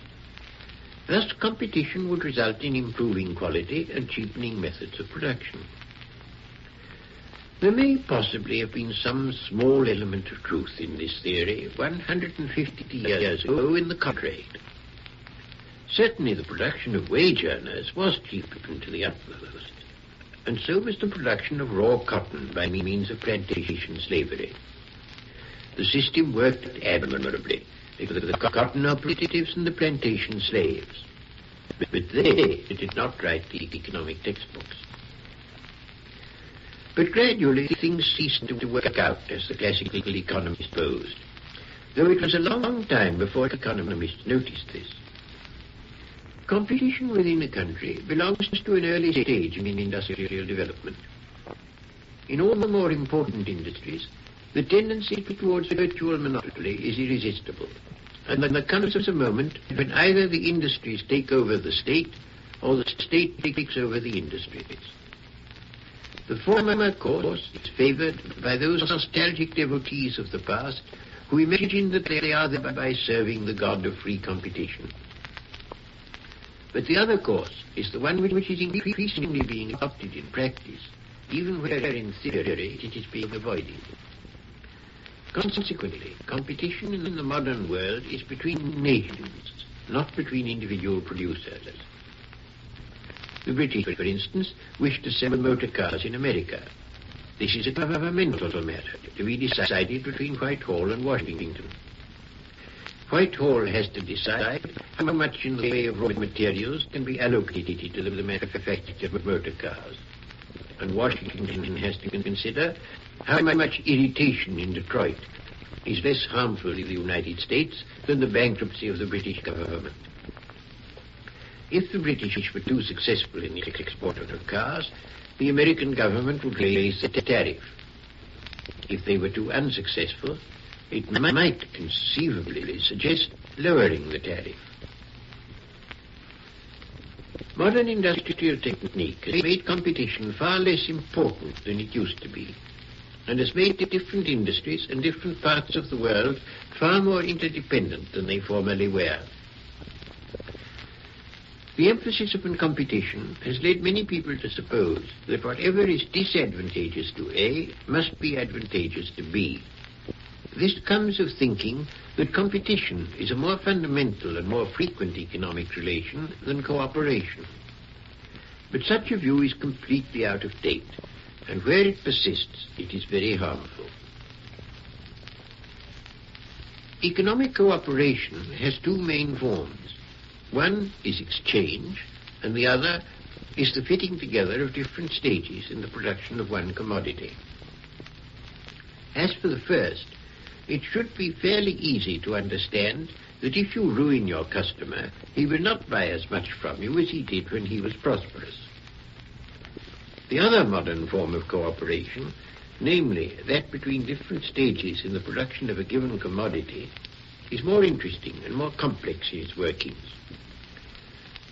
Thus, competition would result in improving quality and cheapening methods of production. There may possibly have been some small element of truth in this theory 150 years ago in the cotton trade. Certainly the production of wage earners was cheapened to the utmost, and so was the production of raw cotton by means of plantation slavery. The system worked admirably for the cotton operatives and the plantation slaves, but they did not write the economic textbooks. But gradually things ceased to work out as the classical economists supposed, though it was a long time before economists noticed this. Competition within a country belongs to an early stage in industrial development. In all the more important industries, the tendency towards virtual monopoly is irresistible, and there comes a moment when either the industries take over the state or the state takes over the industries. The former course is favored by those nostalgic devotees of the past who imagine that they are thereby serving the god of free competition. But the other course is the one which is increasingly being adopted in practice, even where in theory it is being avoided. Consequently, competition in the modern world is between nations, not between individual producers. The British, for instance, wish to sell motor cars in America. This is a governmental matter to be decided between Whitehall and Washington. Whitehall has to decide how much in the way of raw materials can be allocated to the manufacture of motor cars. And Washington has to consider how much irritation in Detroit is less harmful to the United States than the bankruptcy of the British government. If the British were too successful in the export of cars, the American government would raise the tariff. If they were too unsuccessful, it might conceivably suggest lowering the tariff. Modern industrial technique has made competition far less important than it used to be, and has made the different industries and different parts of the world far more interdependent than they formerly were. The emphasis upon competition has led many people to suppose that whatever is disadvantageous to A must be advantageous to B. This comes of thinking that competition is a more fundamental and more frequent economic relation than cooperation. But such a view is completely out of date, and where it persists, it is very harmful. Economic cooperation has two main forms. One is exchange, and the other is the fitting together of different stages in the production of one commodity. As for the first, it should be fairly easy to understand that if you ruin your customer, he will not buy as much from you as he did when he was prosperous. The other modern form of cooperation, namely that between different stages in the production of a given commodity, is more interesting and more complex in its workings.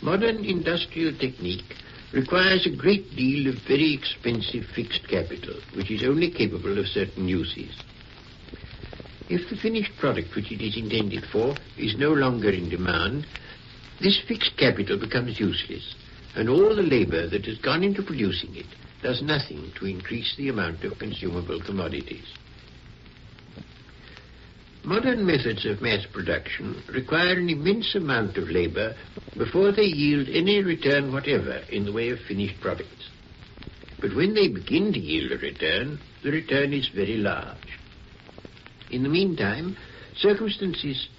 Modern industrial technique requires a great deal of very expensive fixed capital, which is only capable of certain uses. If the finished product which it is intended for is no longer in demand, this fixed capital becomes useless, and all the labor that has gone into producing it does nothing to increase the amount of consumable commodities. Modern methods of mass production require an immense amount of labor before they yield any return whatever in the way of finished products. But when they begin to yield a return, the return is very large. In the meantime, circumstances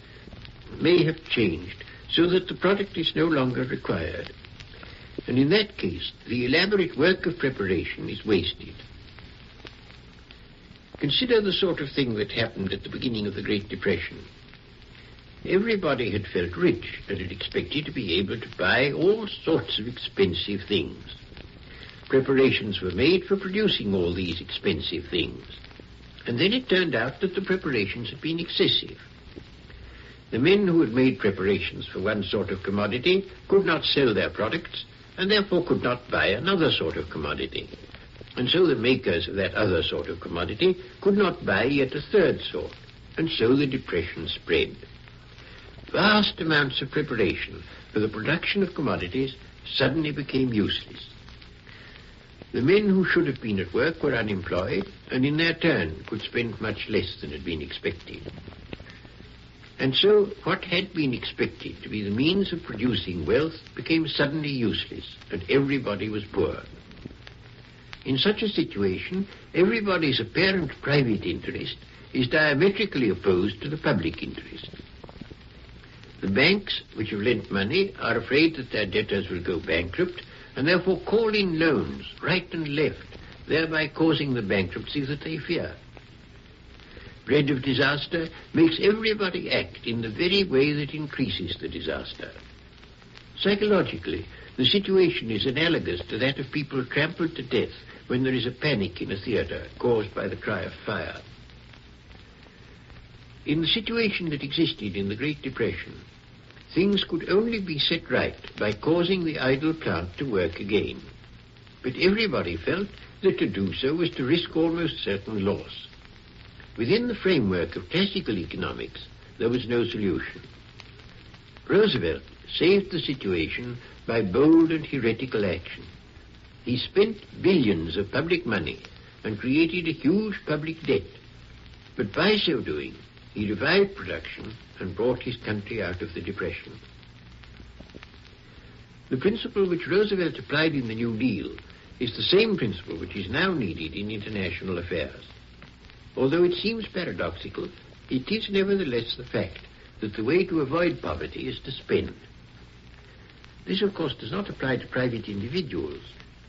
may have changed so that the product is no longer required. And in that case, the elaborate work of preparation is wasted. Consider the sort of thing that happened at the beginning of the Great Depression. Everybody had felt rich and had expected to be able to buy all sorts of expensive things. Preparations were made for producing all these expensive things. And then it turned out that the preparations had been excessive. The men who had made preparations for one sort of commodity could not sell their products and therefore could not buy another sort of commodity. And so the makers of that other sort of commodity could not buy yet a third sort, and so the depression spread. Vast amounts of preparation for the production of commodities suddenly became useless. The men who should have been at work were unemployed, and in their turn could spend much less than had been expected. And so what had been expected to be the means of producing wealth became suddenly useless, and everybody was poor. In such a situation, everybody's apparent private interest is diametrically opposed to the public interest. The banks, which have lent money, are afraid that their debtors will go bankrupt, and therefore call in loans right and left, thereby causing the bankruptcy that they fear. Dread of disaster makes everybody act in the very way that increases the disaster. Psychologically, the situation is analogous to that of people trampled to death when there is a panic in a theater caused by the cry of fire. In the situation that existed in the Great Depression, things could only be set right by causing the idle plant to work again. But everybody felt that to do so was to risk almost certain loss. Within the framework of classical economics, there was no solution. Roosevelt saved the situation by bold and heretical action. He spent billions of public money and created a huge public debt. But by so doing, he revived production and brought his country out of the Depression. The principle which Roosevelt applied in the New Deal is the same principle which is now needed in international affairs. Although it seems paradoxical, it is nevertheless the fact that the way to avoid poverty is to spend. This, of course, does not apply to private individuals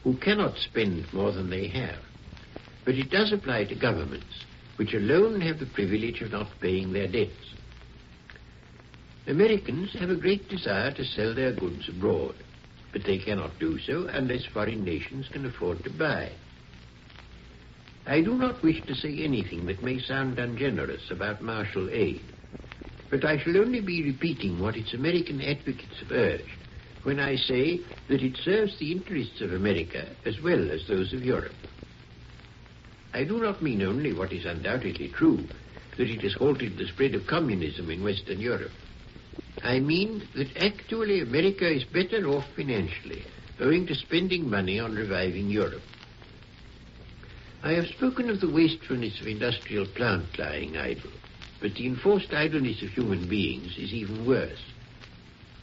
who cannot spend more than they have, but it does apply to governments, which alone have the privilege of not paying their debts. Americans have a great desire to sell their goods abroad, but they cannot do so unless foreign nations can afford to buy. I do not wish to say anything that may sound ungenerous about martial aid, but I shall only be repeating what its American advocates have urged, when I say that it serves the interests of America as well as those of Europe. I do not mean only what is undoubtedly true, that it has halted the spread of communism in Western Europe. I mean that actually America is better off financially, owing to spending money on reviving Europe. I have spoken of the wastefulness of industrial plant lying idle, but the enforced idleness of human beings is even worse.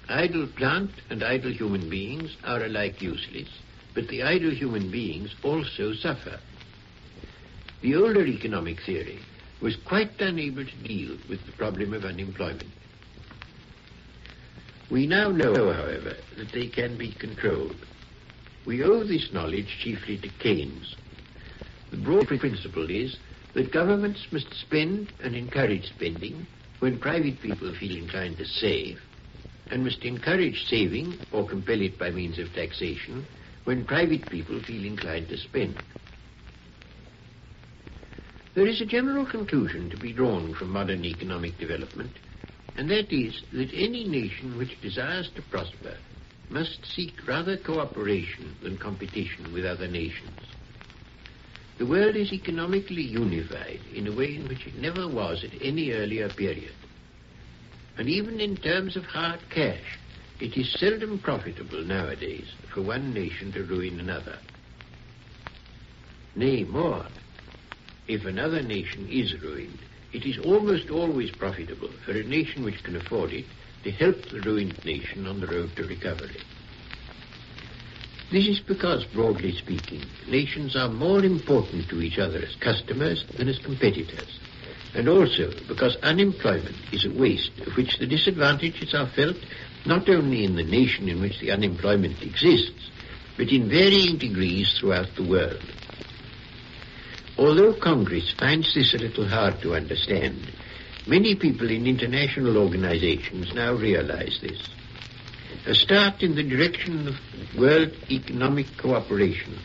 Idle plant and idle human beings are alike useless, but the idle human beings also suffer. The older economic theory was quite unable to deal with the problem of unemployment. We now know, however, that they can be controlled. We owe this knowledge chiefly to Keynes. The broad principle is that governments must spend and encourage spending when private people feel inclined to save, and must encourage saving or compel it by means of taxation when private people feel inclined to spend. There is a general conclusion to be drawn from modern economic development, and that is that any nation which desires to prosper must seek rather cooperation than competition with other nations. The world is economically unified in a way in which it never was at any earlier period. And even in terms of hard cash, it is seldom profitable nowadays for one nation to ruin another. Nay, more, if another nation is ruined, it is almost always profitable for a nation which can afford it to help the ruined nation on the road to recovery. This is because, broadly speaking, nations are more important to each other as customers than as competitors, and also because unemployment is a waste of which the disadvantages are felt not only in the nation in which the unemployment exists, but in varying degrees throughout the world. Although Congress finds this a little hard to understand, many people in international organizations now realize this. A start in the direction of world economic cooperation,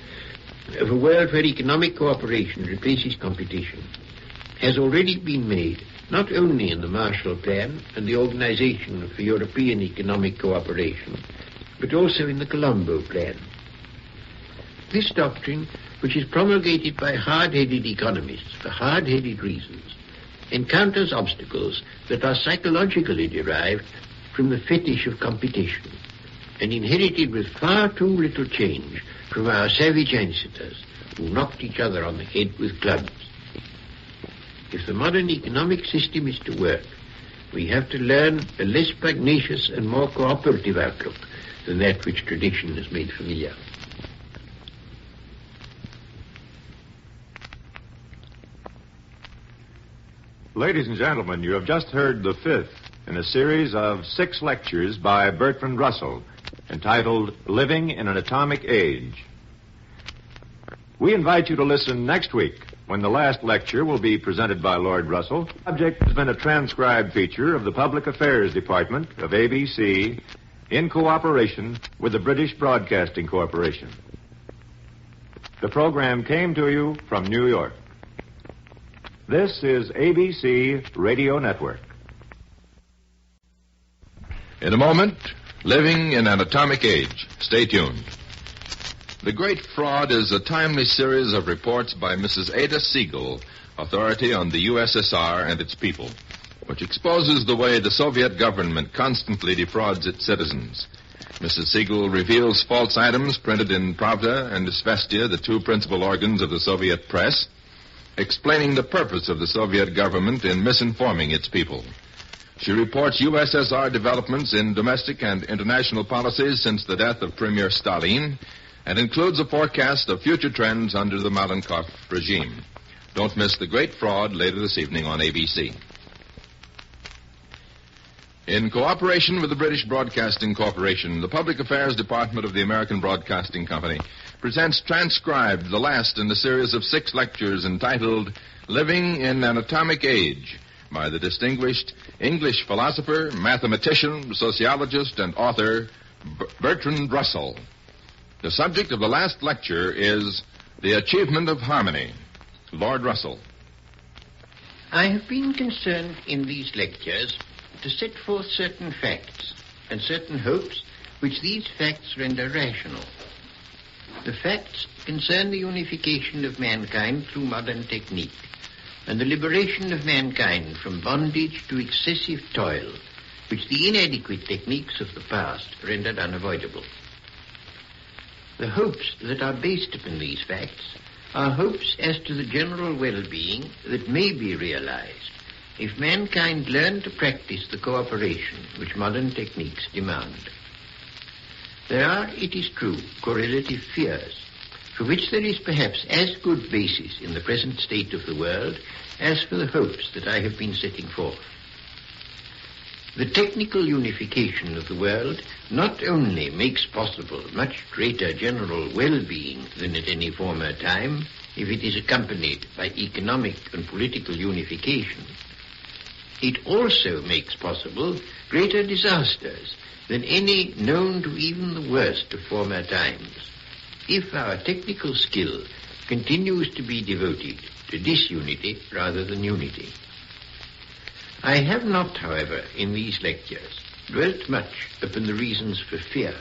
of a world where economic cooperation replaces competition, has already been made not only in the Marshall Plan and the Organization for European Economic Cooperation, but also in the Colombo Plan. This doctrine, which is promulgated by hard-headed economists for hard-headed reasons, encounters obstacles that are psychologically derived from the fetish of competition and inherited with far too little change from our savage ancestors who knocked each other on the head with clubs. If the modern economic system is to work, we have to learn a less pugnacious and more cooperative outlook than that which tradition has made familiar. Ladies and gentlemen, you have just heard the fifth in a series of 6 lectures by Bertrand Russell entitled Living in an Atomic Age. We invite you to listen next week when the last lecture will be presented by Lord Russell. The subject has been a transcribed feature of the Public Affairs Department of ABC in cooperation with the British Broadcasting Corporation. The program came to you from New York. This is ABC Radio Network. In a moment, Living in an Atomic Age. Stay tuned. The Great Fraud is a timely series of reports by Mrs. Ada Siegel, authority on the USSR and its people, which exposes the way the Soviet government constantly defrauds its citizens. Mrs. Siegel reveals false items printed in Pravda and Izvestia, the 2 principal organs of the Soviet press, explaining the purpose of the Soviet government in misinforming its people. She reports USSR developments in domestic and international policies since the death of Premier Stalin, and includes a forecast of future trends under the Malenkov regime. Don't miss The Great Fraud later this evening on ABC. In cooperation with the British Broadcasting Corporation, the Public Affairs Department of the American Broadcasting Company presents transcribed the last in the series of 6 lectures entitled Living in an Atomic Age by the distinguished English philosopher, mathematician, sociologist, and author Bertrand Russell. The subject of the last lecture is The Achievement of Harmony. Lord Russell. I have been concerned in these lectures to set forth certain facts and certain hopes which these facts render rational. The facts concern the unification of mankind through modern technique, and the liberation of mankind from bondage to excessive toil, which the inadequate techniques of the past rendered unavoidable. The hopes that are based upon these facts are hopes as to the general well-being that may be realized if mankind learn to practice the cooperation which modern techniques demand. There are, it is true, correlative fears, for which there is perhaps as good basis in the present state of the world as for the hopes that I have been setting forth. The technical unification of the world not only makes possible much greater general well-being than at any former time, if it is accompanied by economic and political unification, it also makes possible greater disasters than any known to even the worst of former times, if our technical skill continues to be devoted to disunity rather than unity. I have not, however, in these lectures, dwelt much upon the reasons for fear,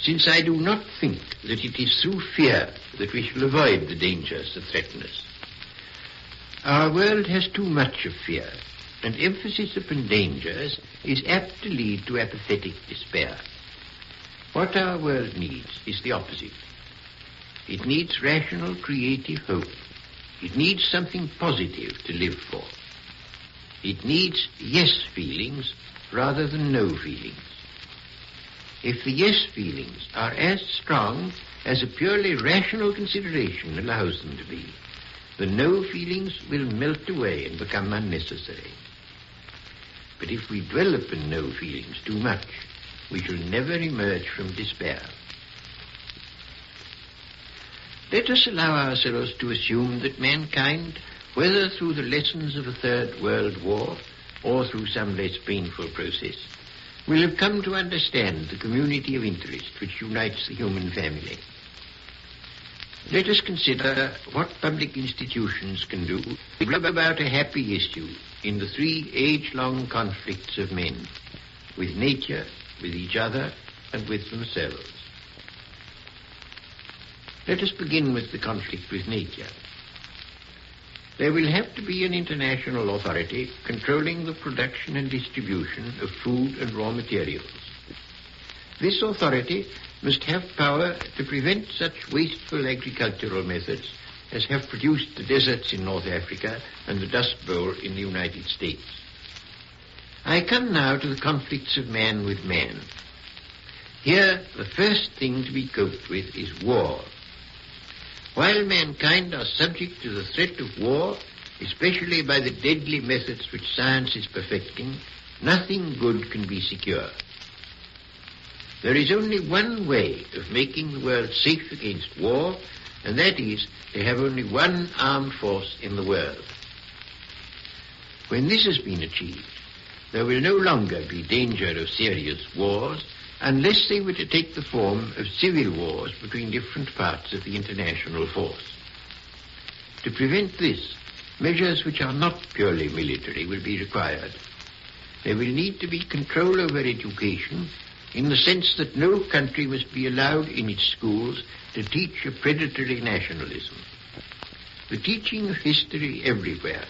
since I do not think that it is through fear that we shall avoid the dangers that threaten us. Our world has too much of fear, and emphasis upon dangers is apt to lead to apathetic despair. What our world needs is the opposite. It needs rational, creative hope. It needs something positive to live for. It needs yes feelings rather than no feelings. If the yes feelings are as strong as a purely rational consideration allows them to be, the no feelings will melt away and become unnecessary. But if we dwell upon no feelings too much, we shall never emerge from despair. Let us allow ourselves to assume that mankind, whether through the lessons of a Third World War or through some less painful process, will have come to understand the community of interest which unites the human family. Let us consider what public institutions can do to bring about a happy issue in the three age-long conflicts of men, with nature, with each other, and with themselves. Let us begin with the conflict with nature. There will have to be an international authority controlling the production and distribution of food and raw materials. This authority must have power to prevent such wasteful agricultural methods as have produced the deserts in North Africa and the Dust Bowl in the United States. I come now to the conflicts of man with man. Here, the first thing to be coped with is war. While mankind are subject to the threat of war, especially by the deadly methods which science is perfecting, nothing good can be secure. There is only one way of making the world safe against war, and that is to have only one armed force in the world. When this has been achieved, there will no longer be danger of serious wars, unless they were to take the form of civil wars between different parts of the international force. To prevent this, measures which are not purely military will be required. There will need to be control over education, in the sense that no country must be allowed in its schools to teach a predatory nationalism. The teaching of history everywhere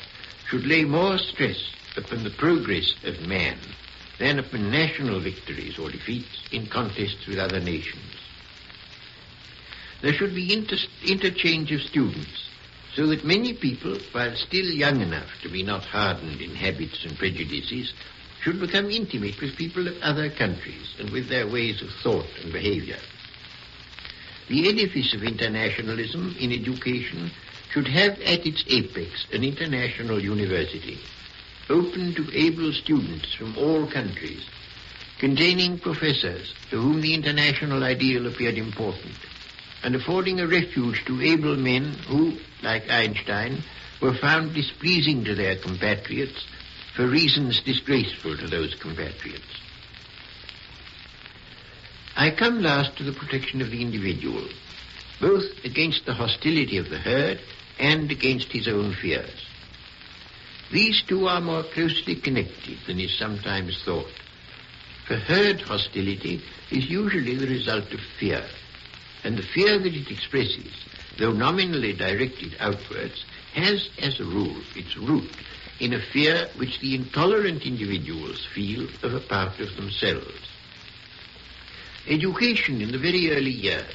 should lay more stress upon the progress of man than upon national victories or defeats in contests with other nations. There should be interchange of students, so that many people, while still young enough to be not hardened in habits and prejudices, should become intimate with people of other countries and with their ways of thought and behavior. The edifice of internationalism in education should have at its apex an international university, open to able students from all countries, containing professors to whom the international ideal appeared important, and affording a refuge to able men who, like Einstein, were found displeasing to their compatriots for reasons disgraceful to those compatriots. I come last to the protection of the individual, both against the hostility of the herd and against his own fears. These two are more closely connected than is sometimes thought. For herd hostility is usually the result of fear, and the fear that it expresses, though nominally directed outwards, has, as a rule, its root in a fear which the intolerant individuals feel of a part of themselves. Education in the very early years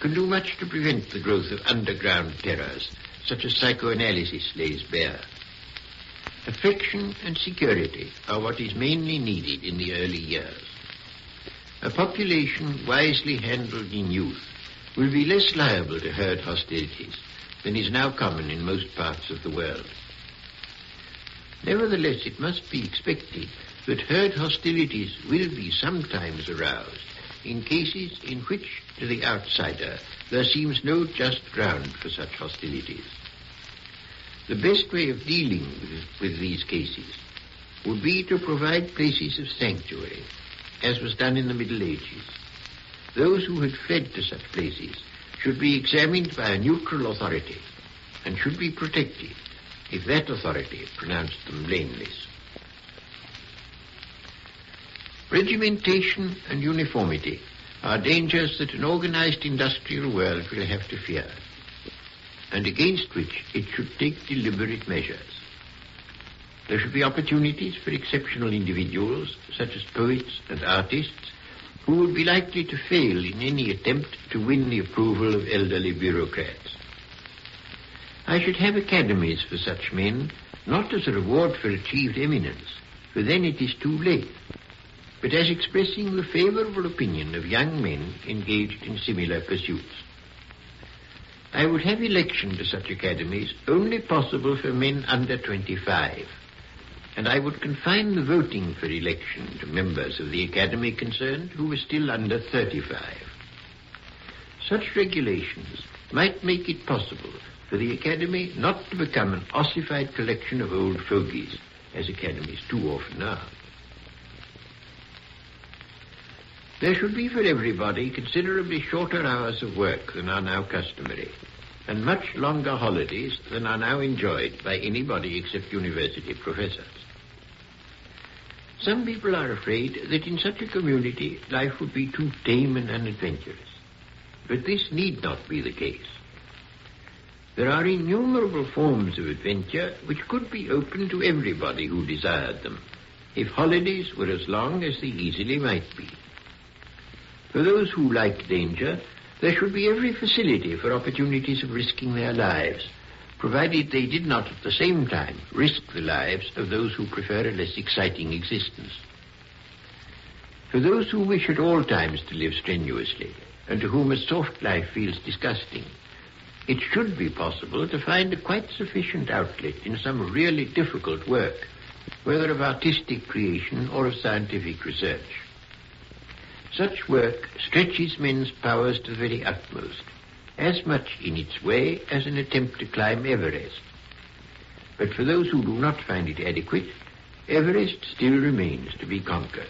can do much to prevent the growth of underground terrors, such as psychoanalysis lays bare. Affection and security are what is mainly needed in the early years. A population wisely handled in youth will be less liable to herd hostilities than is now common in most parts of the world. Nevertheless, it must be expected that herd hostilities will be sometimes aroused in cases in which, to the outsider, there seems no just ground for such hostilities. The best way of dealing with these cases would be to provide places of sanctuary, as was done in the Middle Ages. Those who had fled to such places should be examined by a neutral authority and should be protected if that authority pronounced them blameless. Regimentation and uniformity are dangers that an organized industrial world will have to fear, and against which it should take deliberate measures. There should be opportunities for exceptional individuals, such as poets and artists, who would be likely to fail in any attempt to win the approval of elderly bureaucrats. I should have academies for such men, not as a reward for achieved eminence, for then it is too late, but as expressing the favorable opinion of young men engaged in similar pursuits. I would have election to such academies only possible for men under 25, and I would confine the voting for election to members of the academy concerned who were still under 35. Such regulations might make it possible for the academy not to become an ossified collection of old fogies, as academies too often are. There should be for everybody considerably shorter hours of work than are now customary, and much longer holidays than are now enjoyed by anybody except university professors. Some people are afraid that in such a community life would be too tame and unadventurous, but this need not be the case. There are innumerable forms of adventure which could be open to everybody who desired them, if holidays were as long as they easily might be. For those who like danger, there should be every facility for opportunities of risking their lives, provided they did not at the same time risk the lives of those who prefer a less exciting existence. For those who wish at all times to live strenuously, and to whom a soft life feels disgusting, it should be possible to find a quite sufficient outlet in some really difficult work, whether of artistic creation or of scientific research. Such work stretches men's powers to the very utmost, as much in its way as an attempt to climb Everest. But for those who do not find it adequate, Everest still remains to be conquered.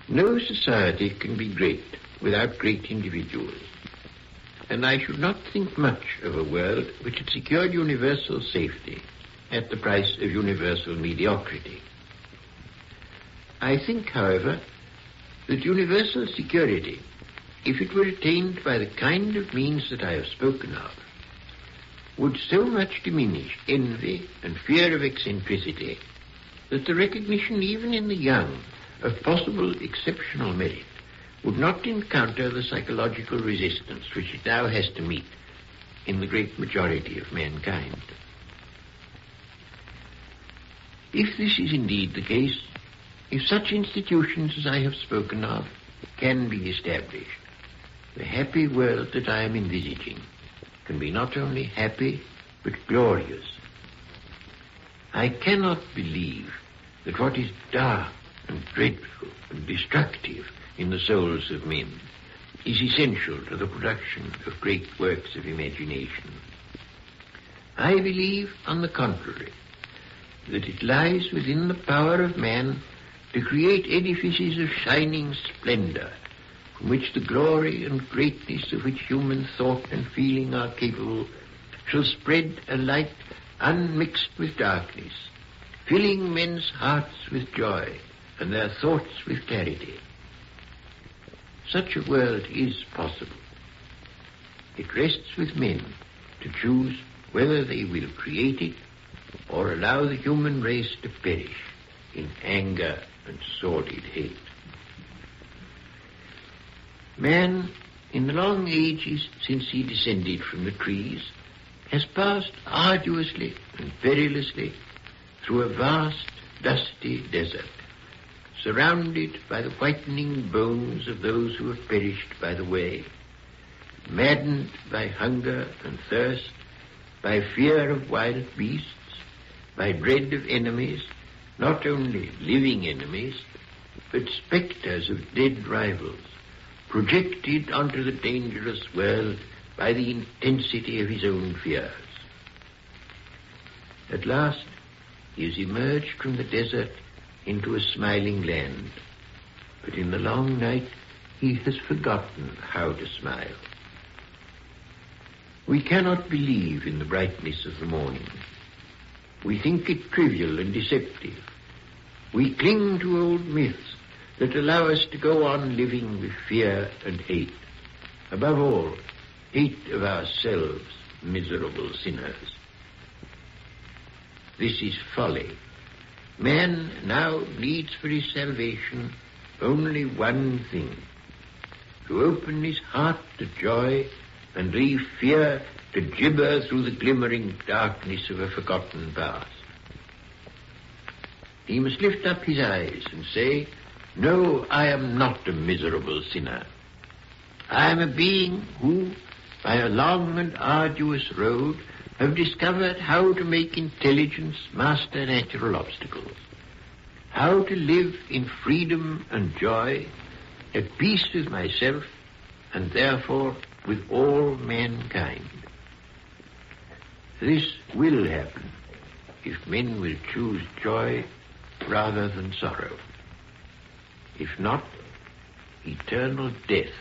No society can be great without great individuals, and I should not think much of a world which had secured universal safety at the price of universal mediocrity. I think, however, that universal security, if it were attained by the kind of means that I have spoken of, would so much diminish envy and fear of eccentricity that the recognition even in the young of possible exceptional merit would not encounter the psychological resistance which it now has to meet in the great majority of mankind. If this is indeed the case, if such institutions as I have spoken of can be established, the happy world that I am envisaging can be not only happy, but glorious. I cannot believe that what is dark and dreadful and destructive in the souls of men is essential to the production of great works of imagination. I believe, on the contrary, that it lies within the power of man to create edifices of shining splendor, from which the glory and greatness of which human thought and feeling are capable shall spread a light unmixed with darkness, filling men's hearts with joy and their thoughts with clarity. Such a world is possible. It rests with men to choose whether they will create it or allow the human race to perish in anger and sordid hate. Man, in the long ages since he descended from the trees, has passed arduously and perilously through a vast, dusty desert, surrounded by the whitening bones of those who have perished by the way, maddened by hunger and thirst, by fear of wild beasts, by dread of enemies, not only living enemies, but spectres of dead rivals, projected onto the dangerous world by the intensity of his own fears. At last, he has emerged from the desert into a smiling land, but in the long night he has forgotten how to smile. We cannot believe in the brightness of the morning. We think it trivial and deceptive. We cling to old myths that allow us to go on living with fear and hate. Above all, hate of ourselves, miserable sinners. This is folly. Man now needs for his salvation only one thing: to open his heart to joy and leave fear to gibber through the glimmering darkness of a forgotten past. He must lift up his eyes and say, "No, I am not a miserable sinner. I am a being who, by a long and arduous road, have discovered how to make intelligence master natural obstacles, how to live in freedom and joy, at peace with myself, and therefore with all mankind." This will happen if men will choose joy rather than sorrow. If not, eternal death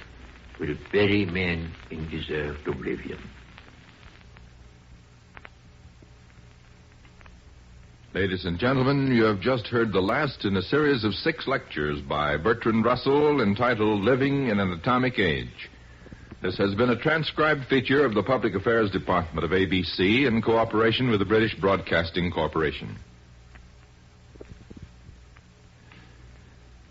will bury men in deserved oblivion. Ladies and gentlemen, you have just heard the last in a series of 6 lectures by Bertrand Russell entitled Living in an Atomic Age. This has been a transcribed feature of the Public Affairs Department of ABC in cooperation with the British Broadcasting Corporation.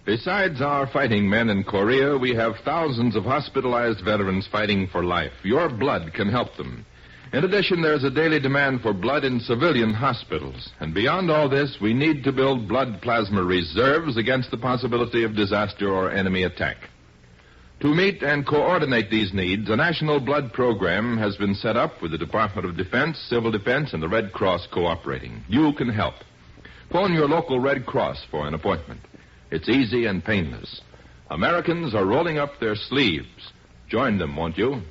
Besides our fighting men in Korea, we have thousands of hospitalized veterans fighting for life. Your blood can help them. In addition, there's a daily demand for blood in civilian hospitals. And beyond all this, we need to build blood plasma reserves against the possibility of disaster or enemy attack. To meet and coordinate these needs, a national blood program has been set up with the Department of Defense, Civil Defense, and the Red Cross cooperating. You can help. Phone your local Red Cross for an appointment. It's easy and painless. Americans are rolling up their sleeves. Join them, won't you?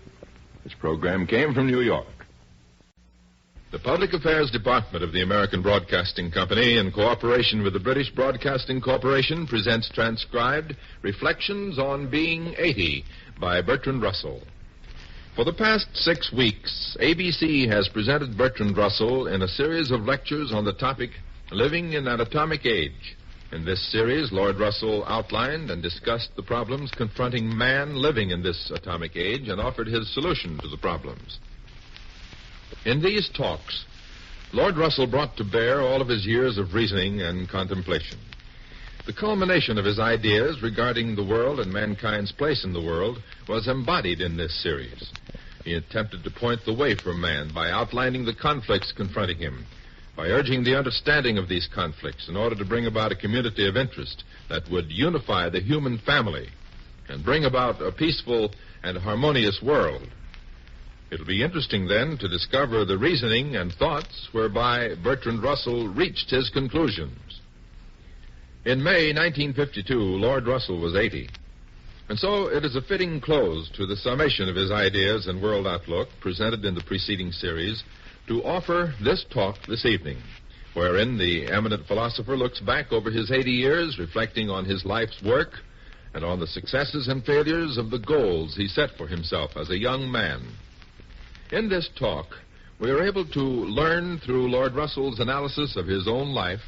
This program came from New York. The Public Affairs Department of the American Broadcasting Company, in cooperation with the British Broadcasting Corporation, presents transcribed Reflections on Being 80 by Bertrand Russell. For the past 6 weeks, ABC has presented Bertrand Russell in a series of lectures on the topic Living in an Atomic Age. In this series, Lord Russell outlined and discussed the problems confronting man living in this atomic age and offered his solution to the problems. In these talks, Lord Russell brought to bear all of his years of reasoning and contemplation. The culmination of his ideas regarding the world and mankind's place in the world was embodied in this series. He attempted to point the way for man by outlining the conflicts confronting him, by urging the understanding of these conflicts in order to bring about a community of interest that would unify the human family and bring about a peaceful and harmonious world. It'll be interesting, then, to discover the reasoning and thoughts whereby Bertrand Russell reached his conclusions. In May 1952, Lord Russell was 80. And so it is a fitting close to the summation of his ideas and world outlook presented in the preceding series to offer this talk this evening, wherein the eminent philosopher looks back over his 80 years, reflecting on his life's work and on the successes and failures of the goals he set for himself as a young man. In this talk, we are able to learn through Lord Russell's analysis of his own life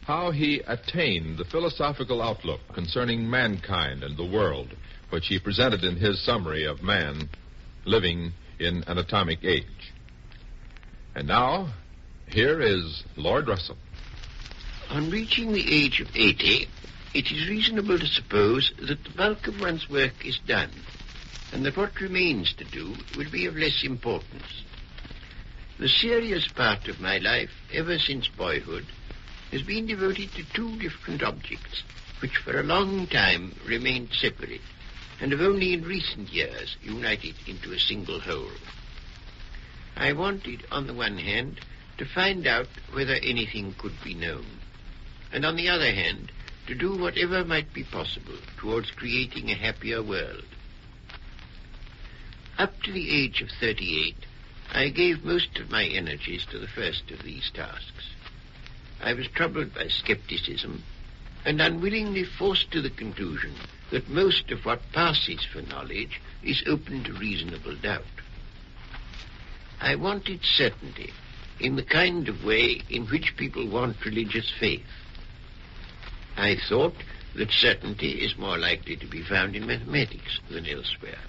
how he attained the philosophical outlook concerning mankind and the world, which he presented in his summary of man living in an atomic age. And now, here is Lord Russell. On reaching the age of 80, it is reasonable to suppose that the bulk of one's work is done, and that what remains to do will be of less importance. The serious part of my life, ever since boyhood, has been devoted to two different objects, which for a long time remained separate, and have only in recent years united into a single whole. I wanted, on the one hand, to find out whether anything could be known, and on the other hand, to do whatever might be possible towards creating a happier world. Up to the age of 38, I gave most of my energies to the first of these tasks. I was troubled by skepticism and unwillingly forced to the conclusion that most of what passes for knowledge is open to reasonable doubt. I wanted certainty in the kind of way in which people want religious faith. I thought that certainty is more likely to be found in mathematics than elsewhere.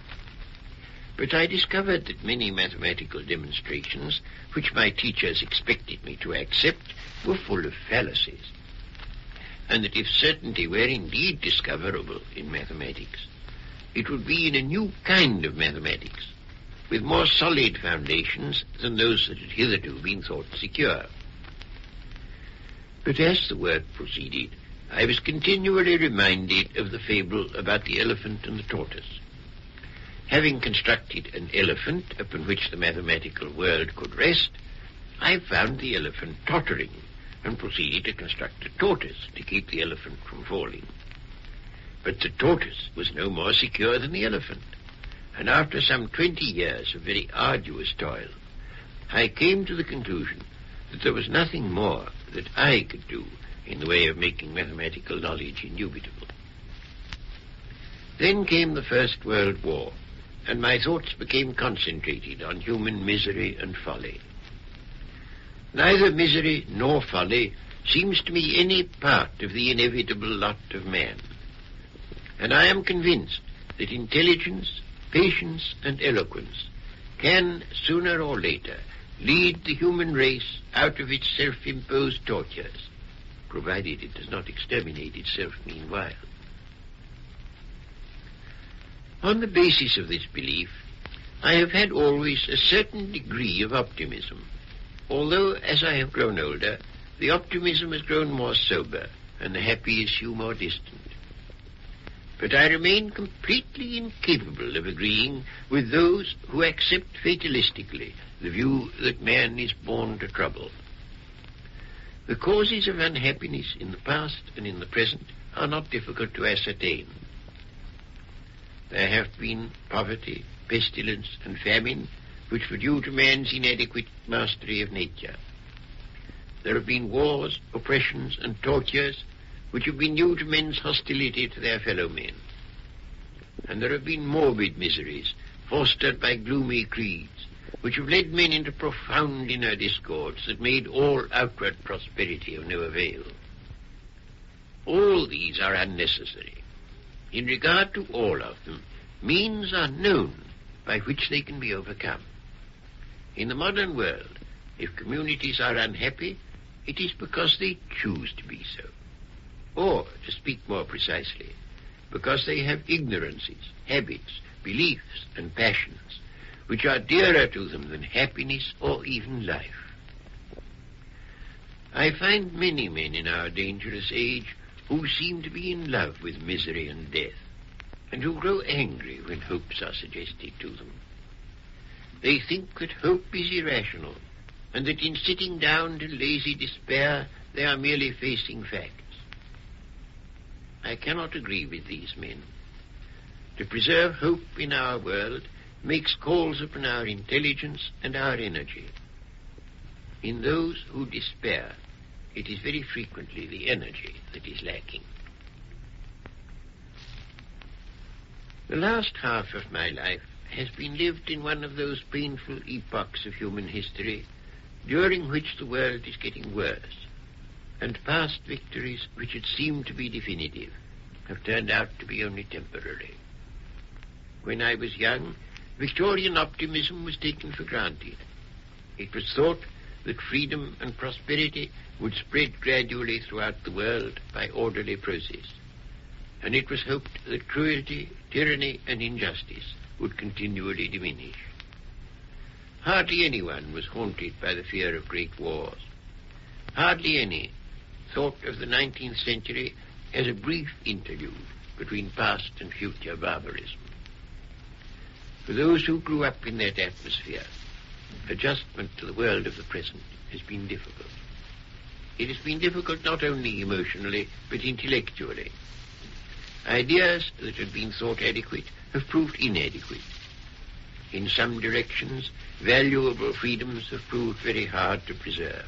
But I discovered that many mathematical demonstrations, which my teachers expected me to accept, were full of fallacies, and that if certainty were indeed discoverable in mathematics, it would be in a new kind of mathematics, with more solid foundations than those that had hitherto been thought secure. But as the work proceeded, I was continually reminded of the fable about the elephant and the tortoise. Having constructed an elephant upon which the mathematical world could rest, I found the elephant tottering and proceeded to construct a tortoise to keep the elephant from falling. But the tortoise was no more secure than the elephant, and after some 20 years of very arduous toil, I came to the conclusion that there was nothing more that I could do in the way of making mathematical knowledge indubitable. Then came the First World War, and my thoughts became concentrated on human misery and folly. Neither misery nor folly seems to me any part of the inevitable lot of man, and I am convinced that intelligence, patience, and eloquence can, sooner or later, lead the human race out of its self-imposed tortures, provided it does not exterminate itself meanwhile. On the basis of this belief, I have had always a certain degree of optimism, although as I have grown older, the optimism has grown more sober and the happy issue more distant. But I remain completely incapable of agreeing with those who accept fatalistically the view that man is born to trouble. The causes of unhappiness in the past and in the present are not difficult to ascertain. There have been poverty, pestilence, and famine, which were due to man's inadequate mastery of nature. There have been wars, oppressions, and tortures, which have been due to men's hostility to their fellow men. And there have been morbid miseries, fostered by gloomy creeds, which have led men into profound inner discords that made all outward prosperity of no avail. All these are unnecessary. In regard to all of them, means are known by which they can be overcome. In the modern world, if communities are unhappy, it is because they choose to be so. Or, to speak more precisely, because they have ignorances, habits, beliefs, and passions, which are dearer to them than happiness or even life. I find many men in our dangerous age who seem to be in love with misery and death, and who grow angry when hopes are suggested to them. They think that hope is irrational, and that in sitting down to lazy despair, they are merely facing facts. I cannot agree with these men. To preserve hope in our world makes calls upon our intelligence and our energy. In those who despair, it is very frequently the energy that is lacking. The last half of my life has been lived in one of those painful epochs of human history during which the world is getting worse, and past victories which had seemed to be definitive have turned out to be only temporary. When I was young, Victorian optimism was taken for granted. It was thought that freedom and prosperity would spread gradually throughout the world by orderly process, and it was hoped that cruelty, tyranny, and injustice would continually diminish. Hardly anyone was haunted by the fear of great wars. Hardly any thought of the 19th century as a brief interlude between past and future barbarism. For those who grew up in that atmosphere, adjustment to the world of the present has been difficult. It has been difficult not only emotionally, but intellectually. Ideas that had been thought adequate have proved inadequate. In some directions, valuable freedoms have proved very hard to preserve.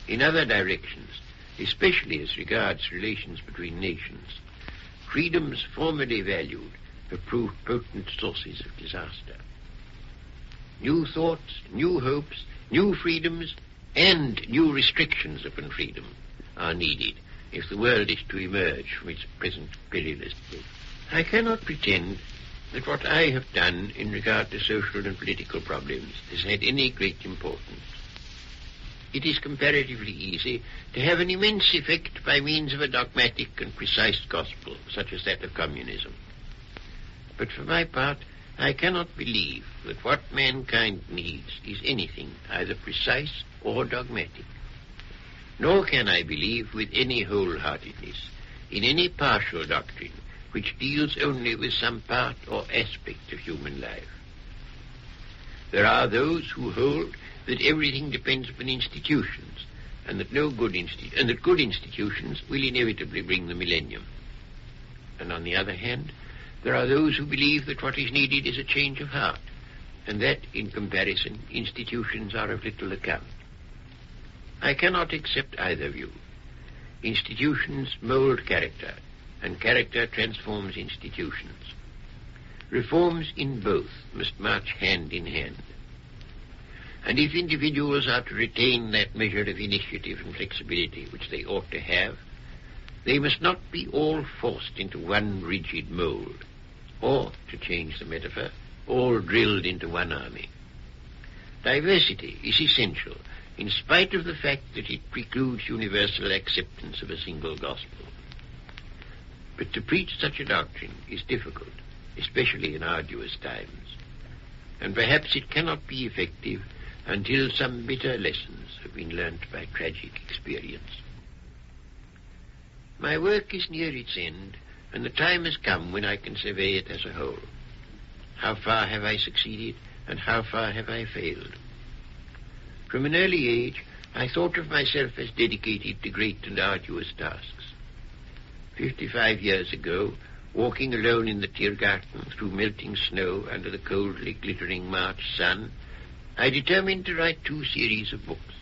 In other directions, especially as regards relations between nations, freedoms formerly valued have proved potent sources of disaster. New thoughts, new hopes, new freedoms, and new restrictions upon freedom are needed if the world is to emerge from its present perilous state. I cannot pretend that what I have done in regard to social and political problems has had any great importance. It is comparatively easy to have an immense effect by means of a dogmatic and precise gospel, such as that of communism. But for my part, I cannot believe that what mankind needs is anything either precise or dogmatic. Nor can I believe with any wholeheartedness in any partial doctrine which deals only with some part or aspect of human life. There are those who hold that everything depends upon institutions, and that good institutions will inevitably bring the millennium. And on the other hand, there are those who believe that what is needed is a change of heart, and that, in comparison, institutions are of little account. I cannot accept either view. Institutions mold character, and character transforms institutions. Reforms in both must march hand in hand. And if individuals are to retain that measure of initiative and flexibility which they ought to have, they must not be all forced into one rigid mold, or, to change the metaphor, all drilled into one army. Diversity is essential, in spite of the fact that it precludes universal acceptance of a single gospel. But to preach such a doctrine is difficult, especially in arduous times, and perhaps it cannot be effective until some bitter lessons have been learnt by tragic experience. My work is near its end, and the time has come when I can survey it as a whole. How far have I succeeded, and how far have I failed? From an early age, I thought of myself as dedicated to great and arduous tasks. 55 years ago, walking alone in the Tiergarten through melting snow under the coldly glittering March sun, I determined to write 2 series of books,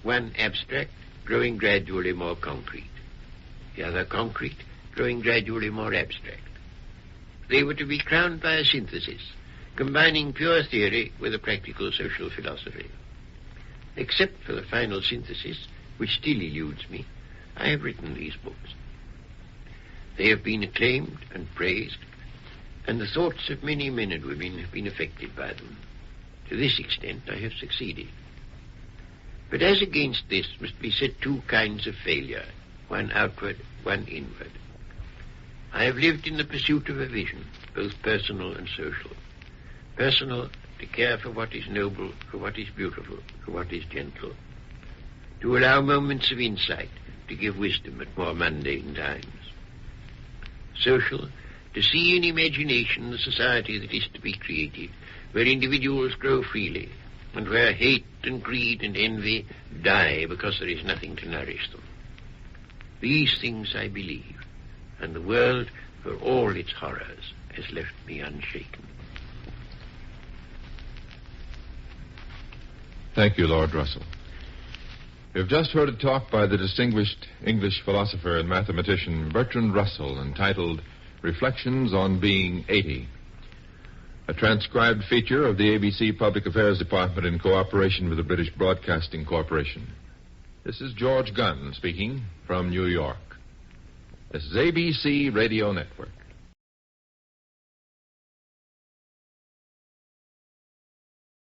one abstract, growing gradually more concrete, the other concrete, growing gradually more abstract. They were to be crowned by a synthesis, combining pure theory with a practical social philosophy. Except for the final synthesis, which still eludes me, I have written these books. They have been acclaimed and praised, and the thoughts of many men and women have been affected by them. To this extent, I have succeeded. But as against this must be set 2 kinds of failure, one outward, one inward. I have lived in the pursuit of a vision, both personal and social. Personal, to care for what is noble, for what is beautiful, for what is gentle. To allow moments of insight, to give wisdom at more mundane times. Social, to see in imagination the society that is to be created, where individuals grow freely, and where hate and greed and envy die because there is nothing to nourish them. These things I believe, and the world, for all its horrors, has left me unshaken. Thank you, Lord Russell. You've just heard a talk by the distinguished English philosopher and mathematician Bertrand Russell entitled Reflections on Being 80. A transcribed feature of the ABC Public Affairs Department in cooperation with the British Broadcasting Corporation. This is George Gunn speaking from New York. This is ABC Radio Network.